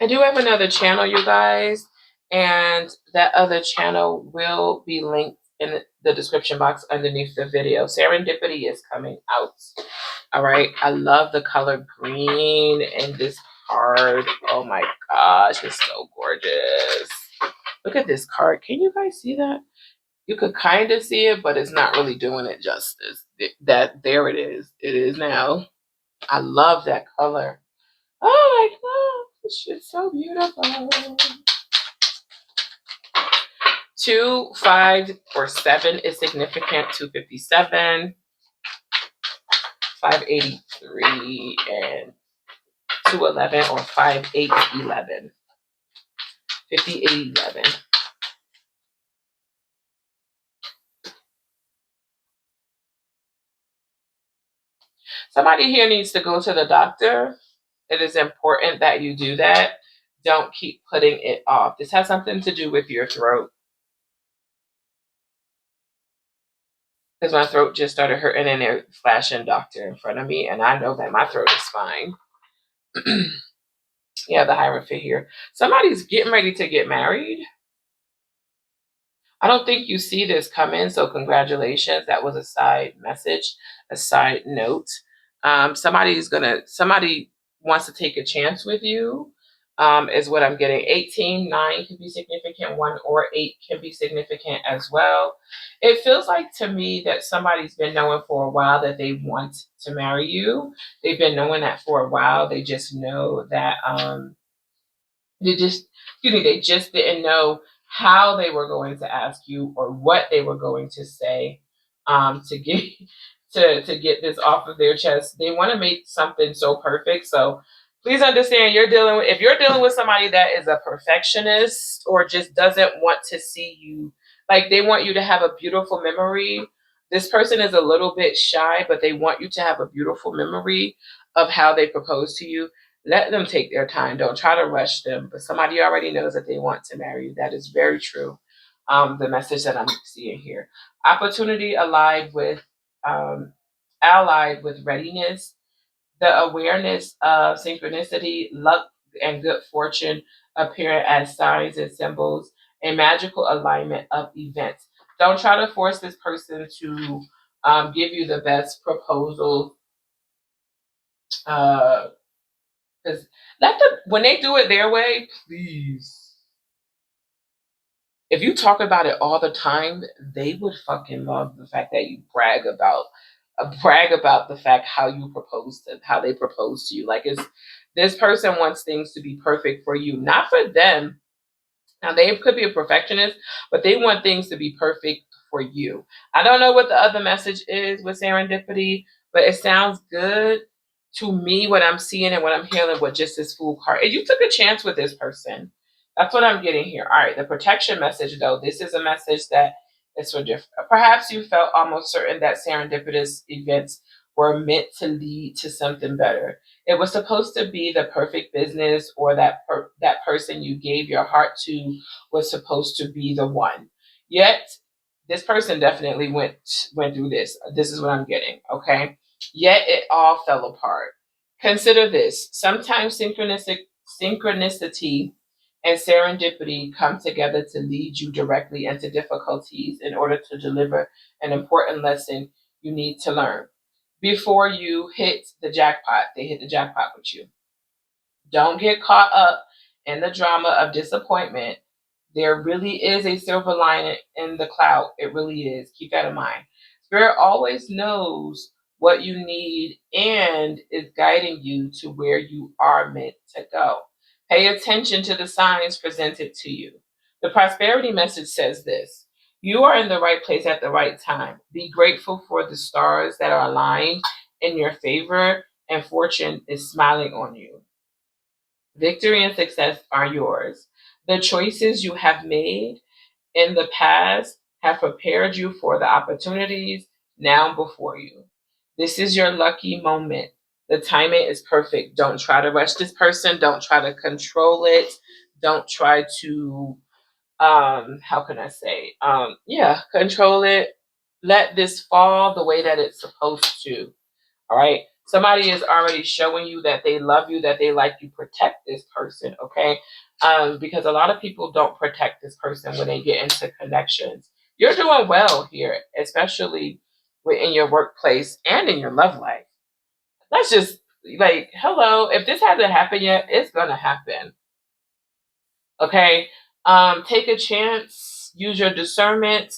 I do have another channel, you guys, and that other channel will be linked in the description box underneath the video. Serendipity is coming out. All right. I love the color green in this card. Oh my gosh, it's so gorgeous. Look at this card. Can you guys see that? You could kind of see it, but it's not really doing it justice. There it is. It is now. I love that color. Oh my god, this shit's so beautiful. 2, 5, or 7 is significant. 257, 583, and 211 or 5811. 5811. Somebody here needs to go to the doctor. It is important that you do that. Don't keep putting it off. This has something to do with your throat. Because my throat just started hurting and they're flashing doctor in front of me. And I know that my throat is fine. Yeah, the Hierophant here. Somebody's getting ready to get married. I don't think you see this coming, so congratulations. That was a side message, a side note. Somebody wants to take a chance with you, is what I'm getting. 18, 9 can be significant. 1 or 8 can be significant as well. It feels like to me that somebody's been knowing for a while that they want to marry you. They've been knowing that for a while. They just know that, they just didn't know how they were going to ask you or what they were going to say, to get to get this off of their chest. They want to make something so perfect. So please understand, if you're dealing with somebody that is a perfectionist or just doesn't want to see you, like they want you to have a beautiful memory. This person is a little bit shy, but they want you to have a beautiful memory of how they proposed to you. Let them take their time. Don't try to rush them. But somebody already knows that they want to marry you. That is very true. The message that I'm seeing here. Opportunity allied with readiness. The awareness of synchronicity, luck, and good fortune appear as signs and symbols. A magical alignment of events. Don't try to force this person to give you the best proposal. Because when they do it their way, please. If you talk about it all the time, they would fucking love the fact that you brag about the fact how they propose to you. Like, this person wants things to be perfect for you, not for them. Now, they could be a perfectionist, but they want things to be perfect for you. I don't know what the other message is with serendipity, but it sounds good to me, what I'm seeing and what I'm hearing with just this Fool card. And you took a chance with this person. That's what I'm getting here. All right, the protection message, though. This is a message that is for different. Perhaps you felt almost certain that serendipitous events were meant to lead to something better. It was supposed to be the perfect business, or that person you gave your heart to was supposed to be the one. Yet, this person definitely went through this. This is what I'm getting, okay? Yet it all fell apart. Consider this. Sometimes synchronicity and serendipity come together to lead you directly into difficulties in order to deliver an important lesson you need to learn. Before you hit the jackpot, they hit the jackpot with you. Don't get caught up in the drama of disappointment. There really is a silver lining in the cloud. It really is. Keep that in mind. Spirit always knows what you need and is guiding you to where you are meant to go. Pay attention to the signs presented to you. The prosperity message says this: you are in the right place at the right time. Be grateful for the stars that are aligned in your favor, and fortune is smiling on you. Victory and success are yours. The choices you have made in the past have prepared you for the opportunities now before you. This is your lucky moment. The timing is perfect. Don't try to rush this person. Don't try to control it. Don't try to how can I say? Control it. Let this fall the way that it's supposed to. All right. Somebody is already showing you that they love you, that they like you. Protect this person, okay? Because a lot of people don't protect this person when they get into connections. You're doing well here, especially in your workplace and in your love life. That's just like, hello. If this hasn't happened yet, it's gonna happen. Okay. Take a chance, use your discernment.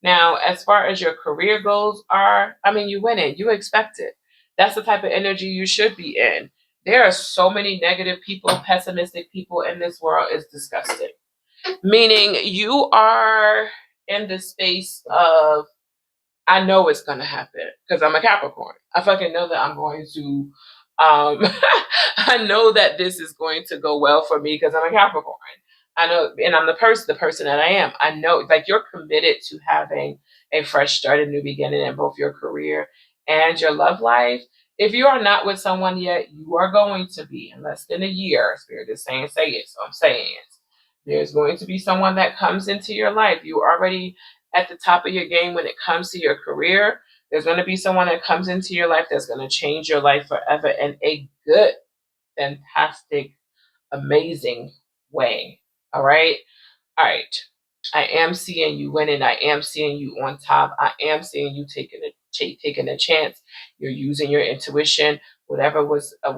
Now, as far as your career goals are, I mean, you win it, you expect it. That's the type of energy you should be in. There are so many negative people, pessimistic people in this world. It's disgusting. Meaning you are in the space of, I know it's gonna happen because I'm a Capricorn. I fucking know that I'm going to I know that this is going to go well for me because I'm a Capricorn. I know, and I'm the person that I am. I know, like, you're committed to having a fresh start, a new beginning in both your career and your love life. If you are not with someone yet, you are going to be in less than a year. Spirit is saying, say it. So I'm saying it. There's going to be someone that comes into your life. You already at the top of your game when it comes to your career. There's going to be someone that comes into your life that's going to change your life forever in a good, fantastic, amazing way. All right. All right. I am seeing you winning. I am seeing you on top. I am seeing you taking a chance. You're using your intuition. Whatever was a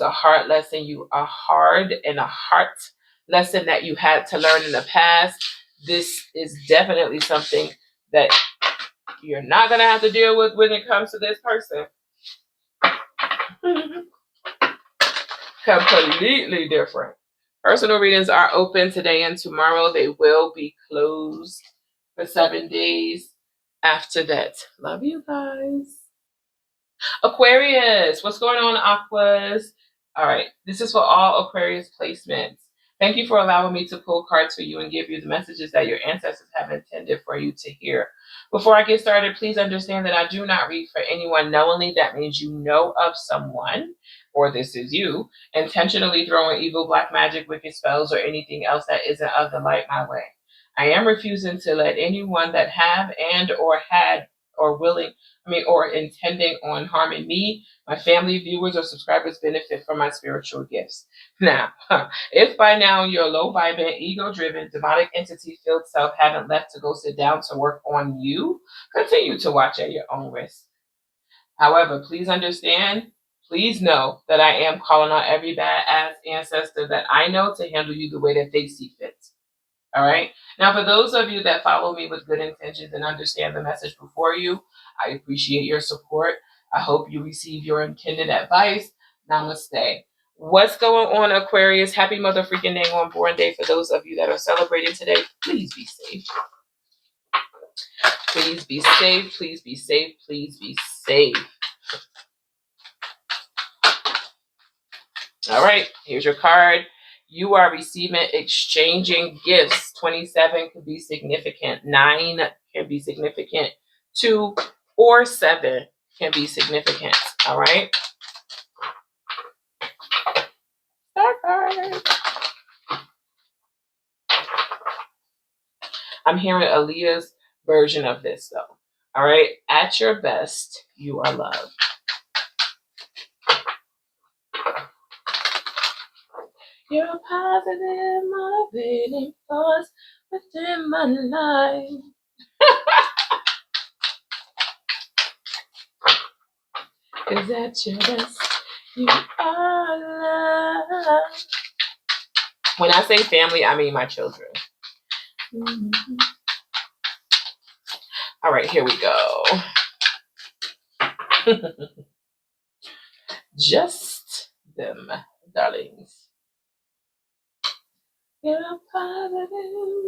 hard lesson, a heart lesson that you had to learn in the past. This is definitely something that you're not gonna have to deal with when it comes to this person. Completely different. Personal readings are open today and tomorrow. They will be closed for 7 days after that. Love you guys. Aquarius, what's going on, Aquas? All right, this is for all Aquarius placements. Thank you for allowing me to pull cards for you and give you the messages that your ancestors have intended for you to hear. Before I get started, please understand that I do not read for anyone knowingly. That means you know of someone, or this is you, intentionally throwing evil, black magic, wicked spells, or anything else that isn't of the light my way. I am refusing to let anyone that have and or had or willing or intending on harming me, my family, viewers, or subscribers benefit from my spiritual gifts. Now, if by now your low vibing, ego-driven, demonic entity-filled self haven't left to go sit down to work on you, continue to watch at your own risk. However, please understand, please know that I am calling on every badass ancestor that I know to handle you the way that they see fit. All right. Now, for those of you that follow me with good intentions and understand the message before you, I appreciate your support. I hope you receive your intended advice. Namaste. What's going on, Aquarius? Happy motherfucking day on Born Day. For those of you that are celebrating today, please be safe. Please be safe. Please be safe. Please be safe. All right. Here's your card. You are receiving, exchanging gifts. 27 can be significant. 9 can be significant. 2 or 7 can be significant. All right. I'm hearing Aaliyah's version of this, though. All right. At your best, you are loved. You're a positive, motivating force within my life. Cause at your best, you are loved. When I say family, I mean my children. All right, here we go. Just them, darlings. You're a positive,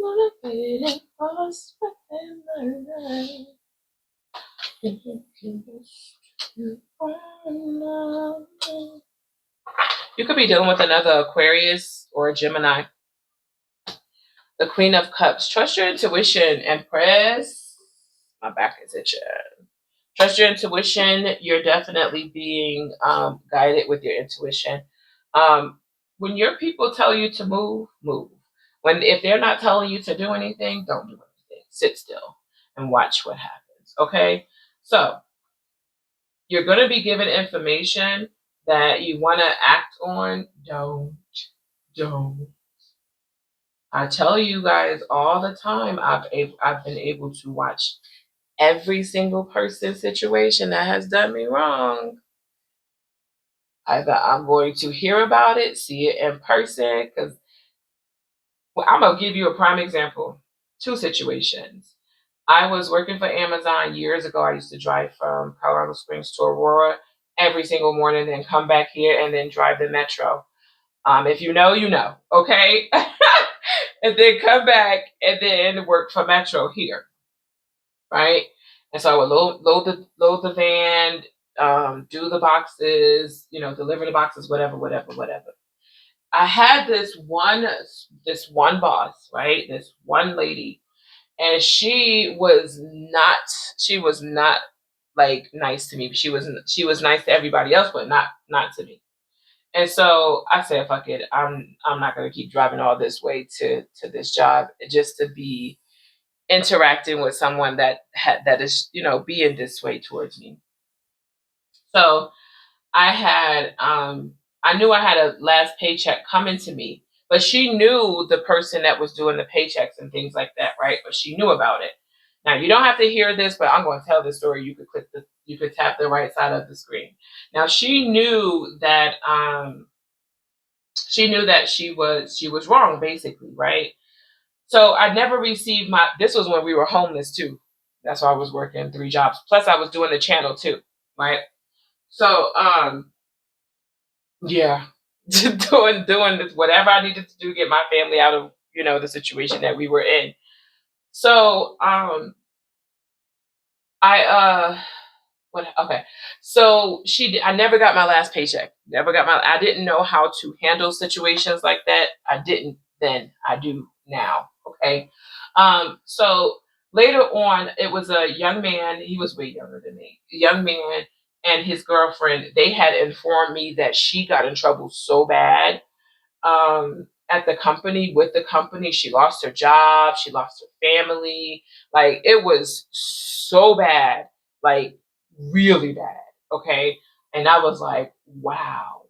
motivated force within my life. You could be dealing with another Aquarius or a Gemini. The Queen of Cups. Trust your intuition, Empress. My back is itching. Trust your intuition. You're definitely being guided with your intuition. When your people tell you to move, move. If they're not telling you to do anything, don't do anything. Sit still and watch what happens. Okay? So you're going to be given information that you want to act on. Don't. I tell you guys all the time, I've been able to watch every single person's situation that has done me wrong. Either I'm going to hear about it, see it in person, because I'm going to give you a prime example. 2 situations. I was working for Amazon years ago. I used to drive from Colorado Springs to Aurora every single morning, then come back here and then drive the metro. If you know, you know, okay? And then come back and then work for Metro here, right? And so I would load the van, do the boxes, deliver the boxes, whatever. I had this one boss, right? This one lady, and she was not like nice to me. She was nice to everybody else, but not to me. And so I said, fuck it. I'm not gonna keep driving all this way to this job just to be interacting with someone that is, being this way towards me. So I knew I had a last paycheck coming to me, but she knew the person that was doing the paychecks and things like that, right? But she knew about it. Now you don't have to hear this, but I'm going to tell this story. You could tap the right side of the screen. Now she knew that she was wrong, basically, right? So I never received this was when we were homeless too. That's why I was working 3 jobs. Plus I was doing the channel too, right? So, yeah, doing whatever I needed to do to get my family out of, the situation that we were in. So, okay. So I never got my last paycheck. I didn't know how to handle situations like that. I didn't then. I do now. Okay. So later on, it was a young man. He was way younger than me. A young man and his girlfriend, they had informed me that she got in trouble so bad at the company, with the company. She lost her job. She lost her family. Like, it was so bad, like really bad. Okay. And I was like, wow,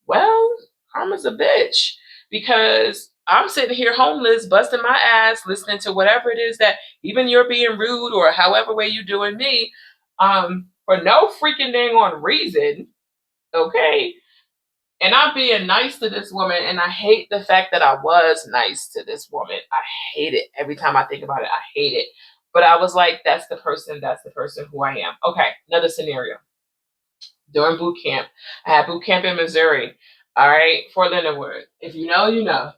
well, karma's a bitch, because I'm sitting here homeless, busting my ass, listening to whatever it is that even you're being rude or however way you doing me, for no freaking dang on reason. Okay. And I'm being nice to this woman, and I hate the fact that I was nice to this woman. I hate it. Every time I think about it, I hate it. But I was like, that's the person who I am. Okay, another scenario. During boot camp, I had boot camp in Missouri. All right, Fort Leonard Wood. If you know, you know.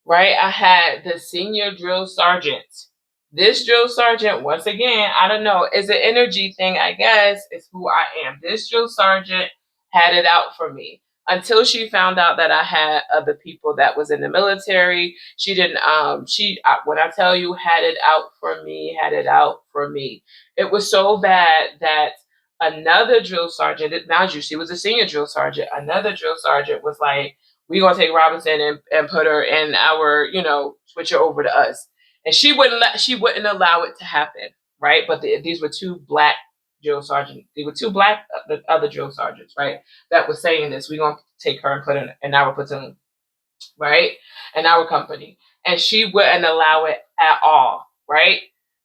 Right? I had the senior drill sergeant. This drill sergeant, once again, I don't know, it's an energy thing, I guess. It's who I am. This drill sergeant had it out for me until she found out that I had other people that was in the military. She didn't, when I tell you had it out for me, It was so bad that another drill sergeant, mind you, she was a senior drill sergeant. Another drill sergeant was like, we're going to take Robinson and put her in our, switch her over to us. And she wouldn't allow it to happen, right? But these were 2 black drill sergeants. They were 2 black other drill sergeants, right? That was saying this. We're going to take her and put her in our platoon, right? In our company. And she wouldn't allow it at all, right?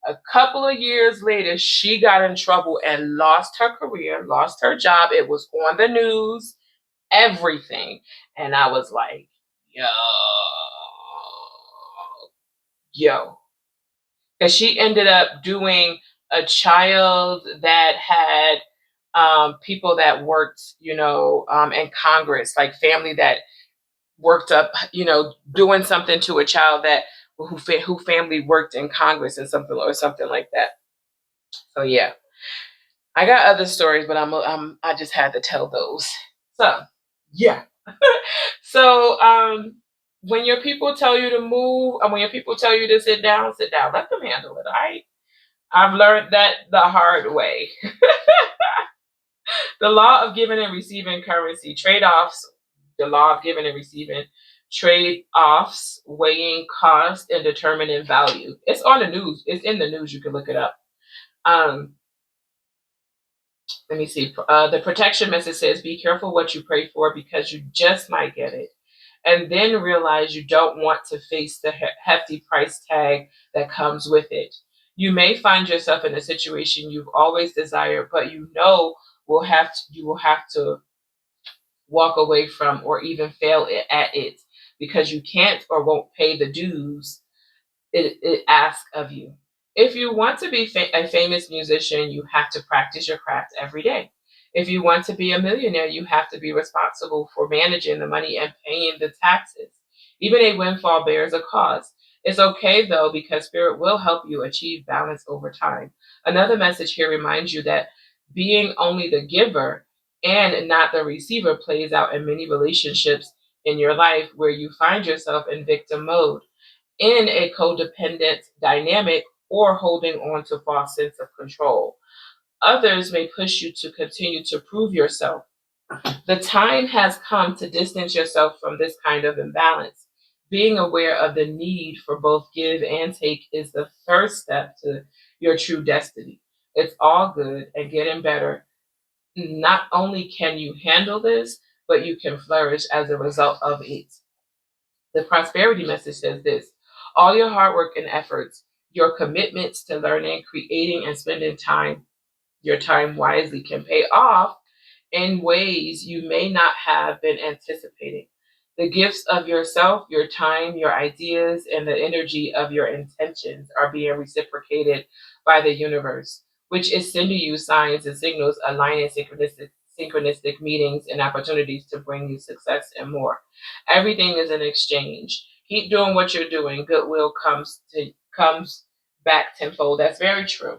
A couple of years later, she got in trouble and lost her career, lost her job. It was on the news, everything. And I was like, yo, yo. Because she ended up doing a child that had people that worked, in Congress, like family that worked up, doing something to a child that who family worked in Congress and something like that. So yeah, I got other stories, but I just had to tell those. So yeah. So when your people tell you to move, and when your people tell you to sit down, sit down. Let them handle it. All right. I've learned that the hard way. The law of giving and receiving currency trade-offs. The law of giving and receiving trade-offs, weighing cost and determining value. It's on the news. It's in the news. You can look it up. Let me see. The protection message says, be careful what you pray for because you just might get it. And then realize you don't want to face the hefty price tag that comes with it. You may find yourself in a situation you've always desired, but you will have to walk away from or even fail at it because you can't or won't pay the dues it asks of you. If you want to be a famous musician, you have to practice your craft every day. If you want to be a millionaire, you have to be responsible for managing the money and paying the taxes. Even a windfall bears a cost. It's okay though, because Spirit will help you achieve balance over time. Another message here reminds you that being only the giver and not the receiver plays out in many relationships in your life where you find yourself in victim mode, in a codependent dynamic, or holding on to false sense of control. Others may push you to continue to prove yourself. The time has come to distance yourself from this kind of imbalance. Being aware of the need for both give and take is the first step to your true destiny. It's all good and getting better. Not only can you handle this, but you can flourish as a result of it. The prosperity message says this: all your hard work and efforts, your commitments to learning, creating, and spending your time wisely can pay off in ways you may not have been anticipating. The gifts of yourself, your time, your ideas, and the energy of your intentions are being reciprocated by the universe, which is sending you signs and signals aligning synchronistic meetings and opportunities to bring you success and more. Everything is an exchange. Keep doing what you're doing. Goodwill comes back tenfold. That's very true.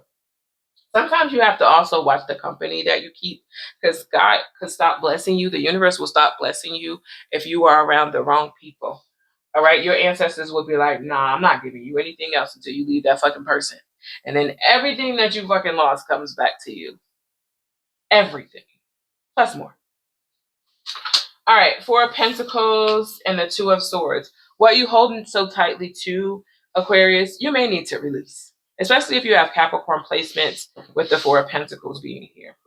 Sometimes you have to also watch the company that you keep, because God could stop blessing you. The universe will stop blessing you if you are around the wrong people. All right. Your ancestors will be like, nah, I'm not giving you anything else until you leave that fucking person. And then everything that you fucking lost comes back to you. Everything. Plus more. All right. Four of Pentacles and the Two of Swords. What you holding so tightly to, Aquarius, you may need to release, especially if you have Capricorn placements with the Four of Pentacles being here.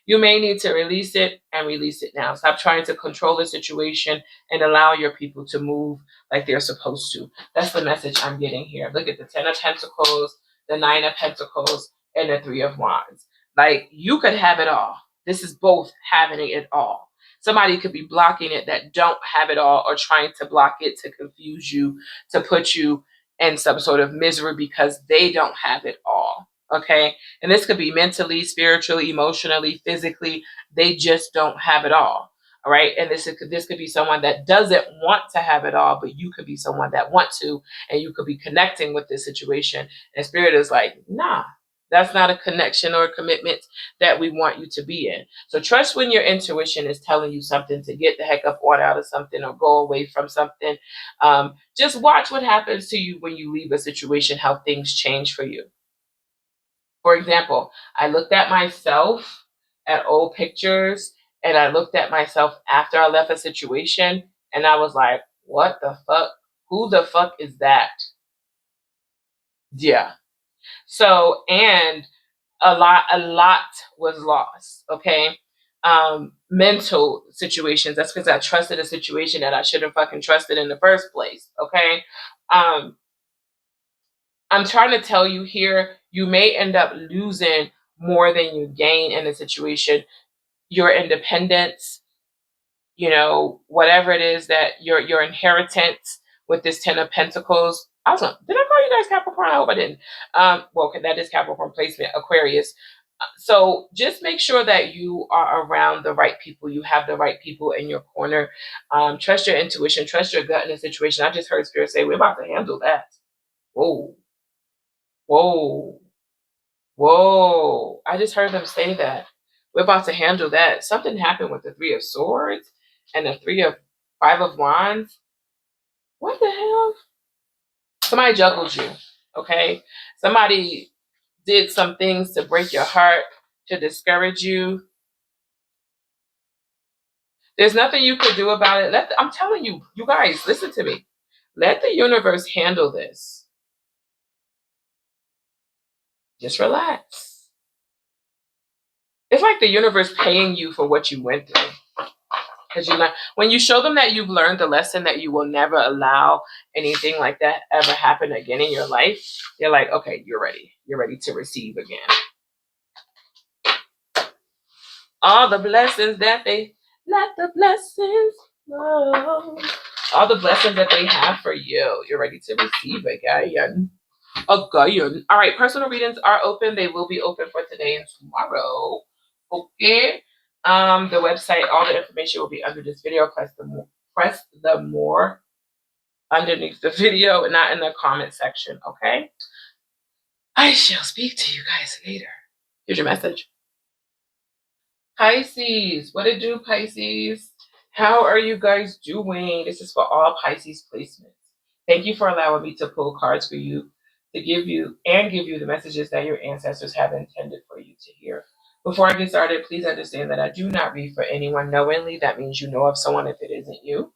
You may need to release it and release it now. Stop trying to control the situation and allow your people to move like they're supposed to. That's the message I'm getting here. Look at the Ten of Pentacles, the Nine of Pentacles, and the Three of Wands. Like, you could have it all. This is both having it all. Somebody could be blocking it that don't have it all, or trying to block it to confuse you, to put you in some sort of misery because they don't have it all. Okay. And this could be mentally, spiritually, emotionally, physically. They just don't have it all. All right. And this could be someone that doesn't want to have it all, but you could be someone that wants to, and you could be connecting with this situation. And Spirit is like, nah, that's not a connection or a commitment that we want you to be in. So trust when your intuition is telling you something to get the heck up or out of something or go away from something. Just watch what happens to you when you leave a situation, how things change for you. For example, I looked at myself at old pictures, and I looked at myself after I left a situation, and I was like, what the fuck? Who the fuck is that? Yeah. So, and a lot was lost. Okay. Mental situations. That's because I trusted a situation that I should have fucking trusted in the first place. Okay. I'm trying to tell you here, you may end up losing more than you gain in a situation. Your independence, whatever it is that your inheritance with this Ten of Pentacles, Awesome. Did I call you guys Capricorn? I hope I didn't. Well, okay, that is Capricorn placement, Aquarius. So just make sure that you are around the right people. You have the right people in your corner. Trust your intuition. Trust your gut in a situation. I just heard Spirit say, we're about to handle that. Whoa. Whoa. Whoa. I just heard them say that. We're about to handle that. Something happened with the Three of Swords and the Five of Wands. What the hell? Somebody juggled you, okay? Somebody did some things to break your heart, to discourage you. There's nothing you could do about it. I'm telling you, you guys, listen to me. Let the universe handle this. Just relax. It's like the universe paying you for what you went through. Because when you show them that you've learned the lesson, that you will never allow anything like that ever happen again in your life, they're like, okay, you're ready. You're ready to receive again. All the blessings that let the blessings flow. All the blessings that they have for you, you're ready to receive again. Again. All right, personal readings are open. They will be open for today and tomorrow. Okay. The website, all the information will be under this video. Press the more underneath the video and not in the comment section. Okay. I shall speak to you guys later. Here's your message. Pisces, what it do, Pisces? How are you guys doing? This is for all Pisces placements. Thank you for allowing me to pull cards for you, to give you the messages that your ancestors have intended for you to hear. Before I get started, please understand that I do not read for anyone knowingly. That means you know of someone if it isn't you.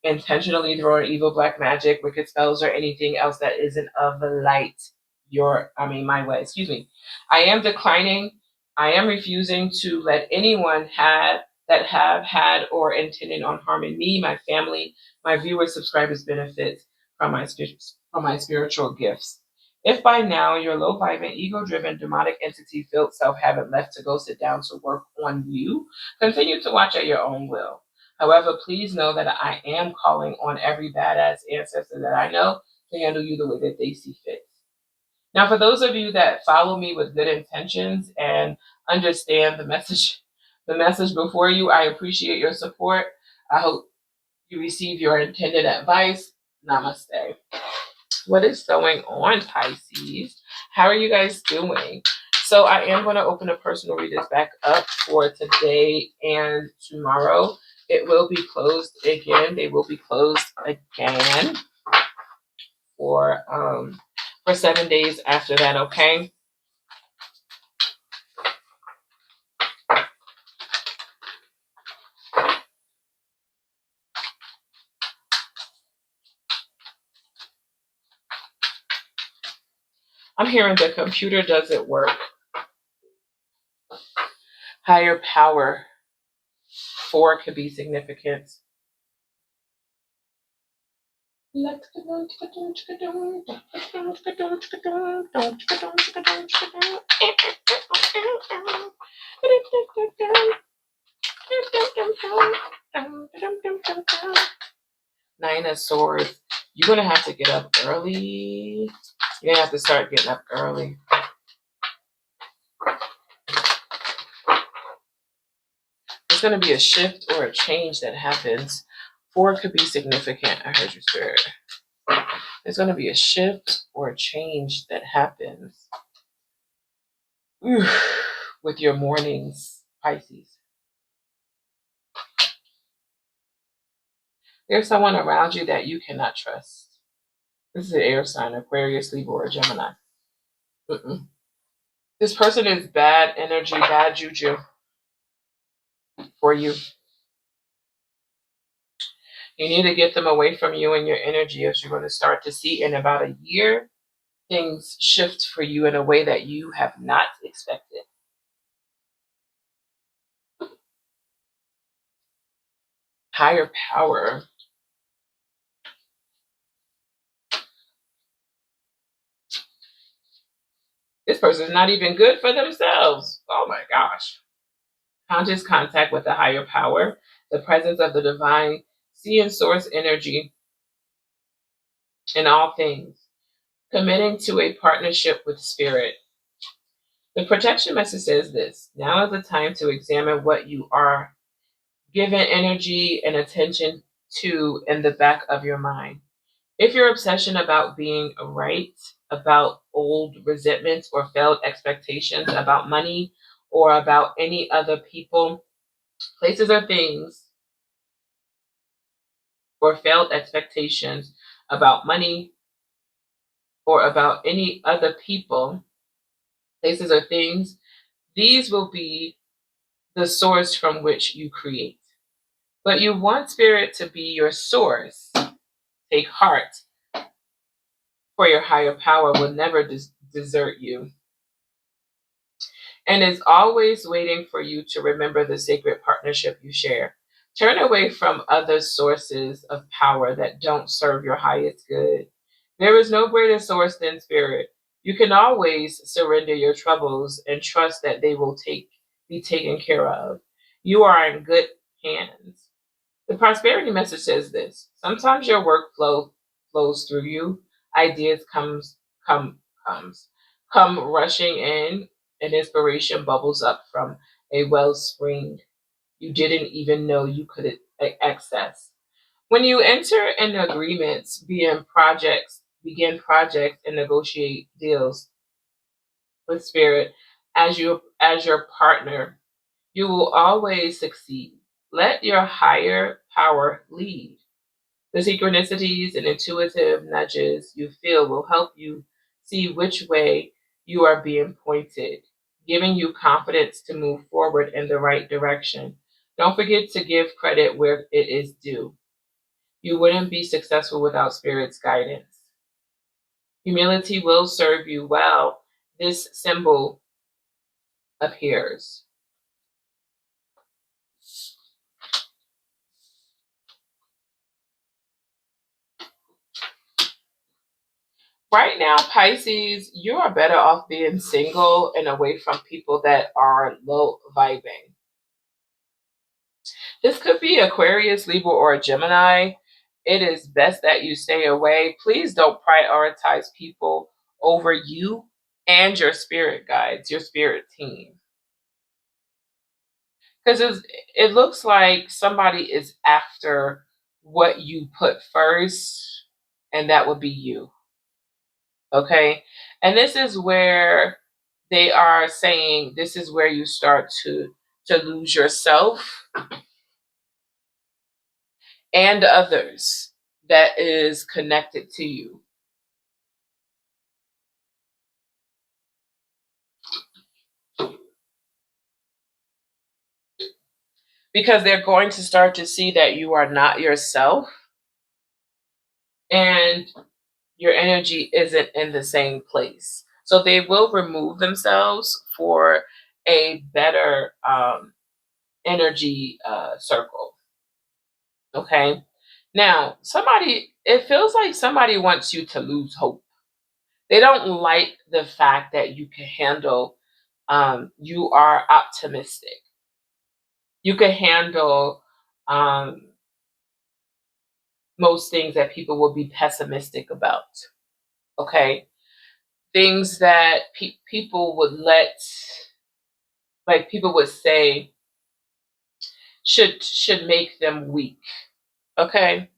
Intentionally throwing evil, black magic, wicked spells, or anything else that isn't of the light. My way. Excuse me. I am refusing to let anyone have had or intended on harming me, my family, my viewers, subscribers benefits from my spiritual gifts. If by now your low vibrant, ego-driven, demonic entity-filled self haven't left to go sit down to work on you, continue to watch at your own will. However, please know that I am calling on every badass ancestor that I know to handle you the way that they see fit. Now, for those of you that follow me with good intentions and understand the message before you, I appreciate your support. I hope you receive your intended advice. Namaste. What is going on, Pisces? How are you guys doing? So I am going to open a personal readings back up for today and tomorrow. It will be closed again. They will be closed again for 7 days after that, okay? I'm hearing the computer doesn't work. Higher power. 4 could be significant. Nine of Swords. You're going to have to get up early. You're going to have to start getting up early. There's going to be a shift or a change that happens. 4 could be significant. I heard you, Spirit. There's going to be a shift or a change that happens with your mornings, Pisces. There's someone around you that you cannot trust. This is an air sign, Aquarius, Libra, or Gemini. This person is bad energy, bad juju for you. You need to get them away from you and your energy, as you're going to start to see in about a year, things shift for you in a way that you have not expected. Higher power. This person is not even good for themselves. Oh my gosh. Conscious contact with the higher power, the presence of the divine, seeing source energy in all things. Committing to a partnership with spirit. The protection message says this: now is the time to examine what you are giving energy and attention to in the back of your mind. If your obsession about being right, about old resentments or failed expectations about money or about any other people, places, or things, or failed expectations about money or about any other people, places, or things, these will be the source from which you create. But you want spirit to be your source. Take heart, for your higher power will never desert you and is always waiting for you to remember the sacred partnership you share. Turn away from other sources of power that don't serve your highest good. There is no greater source than spirit. You can always surrender your troubles and trust that they will be taken care of. You are in good hands. The prosperity message says this: sometimes your workflow flows through you. Ideas come comes come rushing in, and inspiration bubbles up from a wellspring you didn't even know you could access. When you enter into agreements, begin projects and negotiate deals with spirit as your partner, you will always succeed. Let your higher power lead. The synchronicities and intuitive nudges you feel will help you see which way you are being pointed, giving you confidence to move forward in the right direction. Don't forget to give credit where it is due. You wouldn't be successful without Spirit's guidance. Humility will serve you well. This symbol appears. Right now, Pisces, you are better off being single and away from people that are low vibing. This could be Aquarius, Libra, or Gemini. It is best that you stay away. Please don't prioritize people over you and your spirit guides, your spirit team. Because it looks like somebody is after what you put first, and that would be you. Okay? And this is where they are saying this is where you start to lose yourself and others that is connected to you. Because they're going to start to see that you are not yourself and your energy isn't in the same place. So they will remove themselves for a better energy circle. Okay. Now, it feels like somebody wants you to lose hope. They don't like the fact that you can handle, you are optimistic. You can handle most things that people will be pessimistic about. Okay. Things that people would people would say should make them weak. Okay.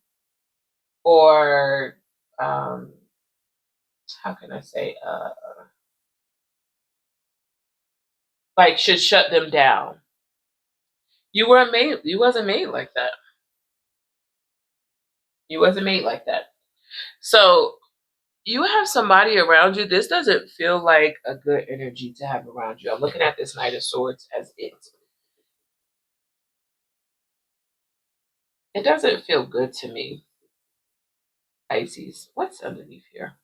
Or, how can I say, like should shut them down. You wasn't made like that. You wasn't made like that. So you have somebody around you. This doesn't feel like a good energy to have around you. I'm looking at this Knight of Swords as it. It doesn't feel good to me. Pisces. What's underneath here?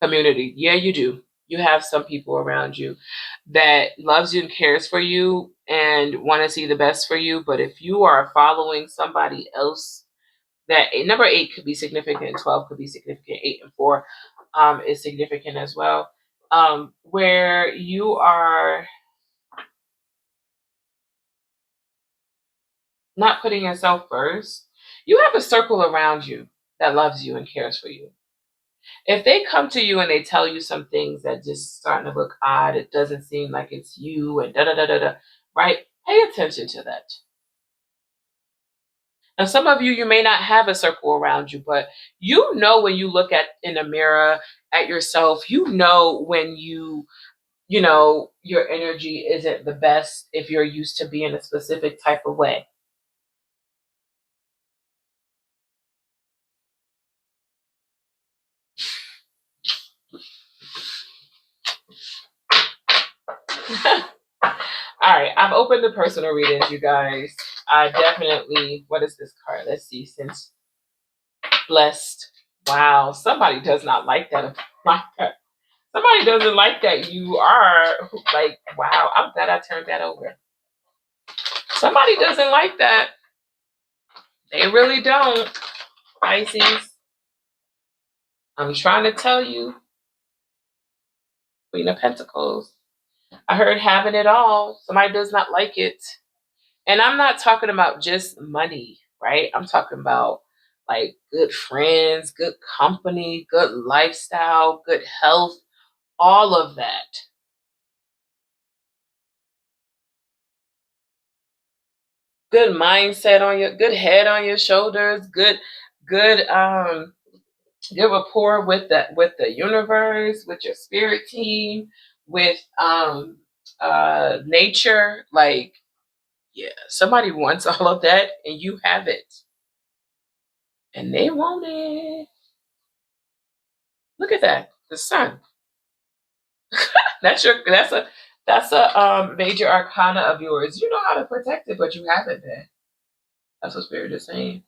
Community. Yeah, you do. You have some people around you that loves you and cares for you and want to see the best for you. But if you are following somebody else, that number 8 could be significant, 12 could be significant, 8 and 4 is significant as well. Where you are not putting yourself first, you have a circle around you that loves you and cares for you. If they come to you and they tell you some things that just starting to look odd, it doesn't seem like it's you, and da da da da da, right? Pay attention to that. And some of you, you may not have a circle around you, but you know when you look at in the mirror at yourself, you know when you know your energy isn't the best if you're used to being a specific type of way. All right, I've opened the personal readings, you guys. I definitely, what is this card? Let's see, since blessed. Wow, somebody does not like that. Somebody doesn't like that you are like, wow, I'm glad I turned that over. Somebody doesn't like that. They really don't, Pisces. I'm trying to tell you, Queen of Pentacles. I heard having it all. Somebody does not like it. And I'm not talking about just money, right? I'm talking about like good friends, good company, good lifestyle, good health, all of that. Good mindset on your, good head on your shoulders, good good good rapport with the universe, with your spirit team, with nature. Like, yeah, somebody wants all of that and you have it. And they want it. Look at that. The sun. That's a major arcana of yours. You know how to protect it, but you haven't been. That's what spirit is saying.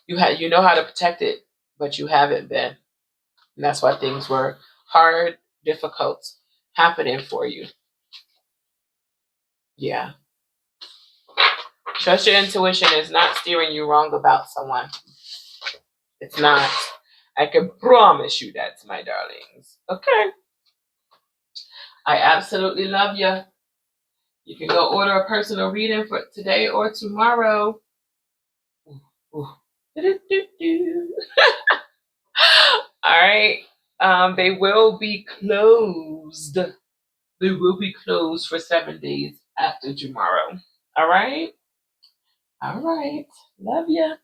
You know how to protect it, but you haven't been. And that's why things were hard, difficult happening for you. Yeah. Trust your intuition is not steering you wrong about someone. It's not. I can promise you that, my darlings. Okay. I absolutely love you. You can go order a personal reading for today or tomorrow. Ooh. All right. They will be closed. They will be closed for 7 days after tomorrow. All right. All right. Love ya.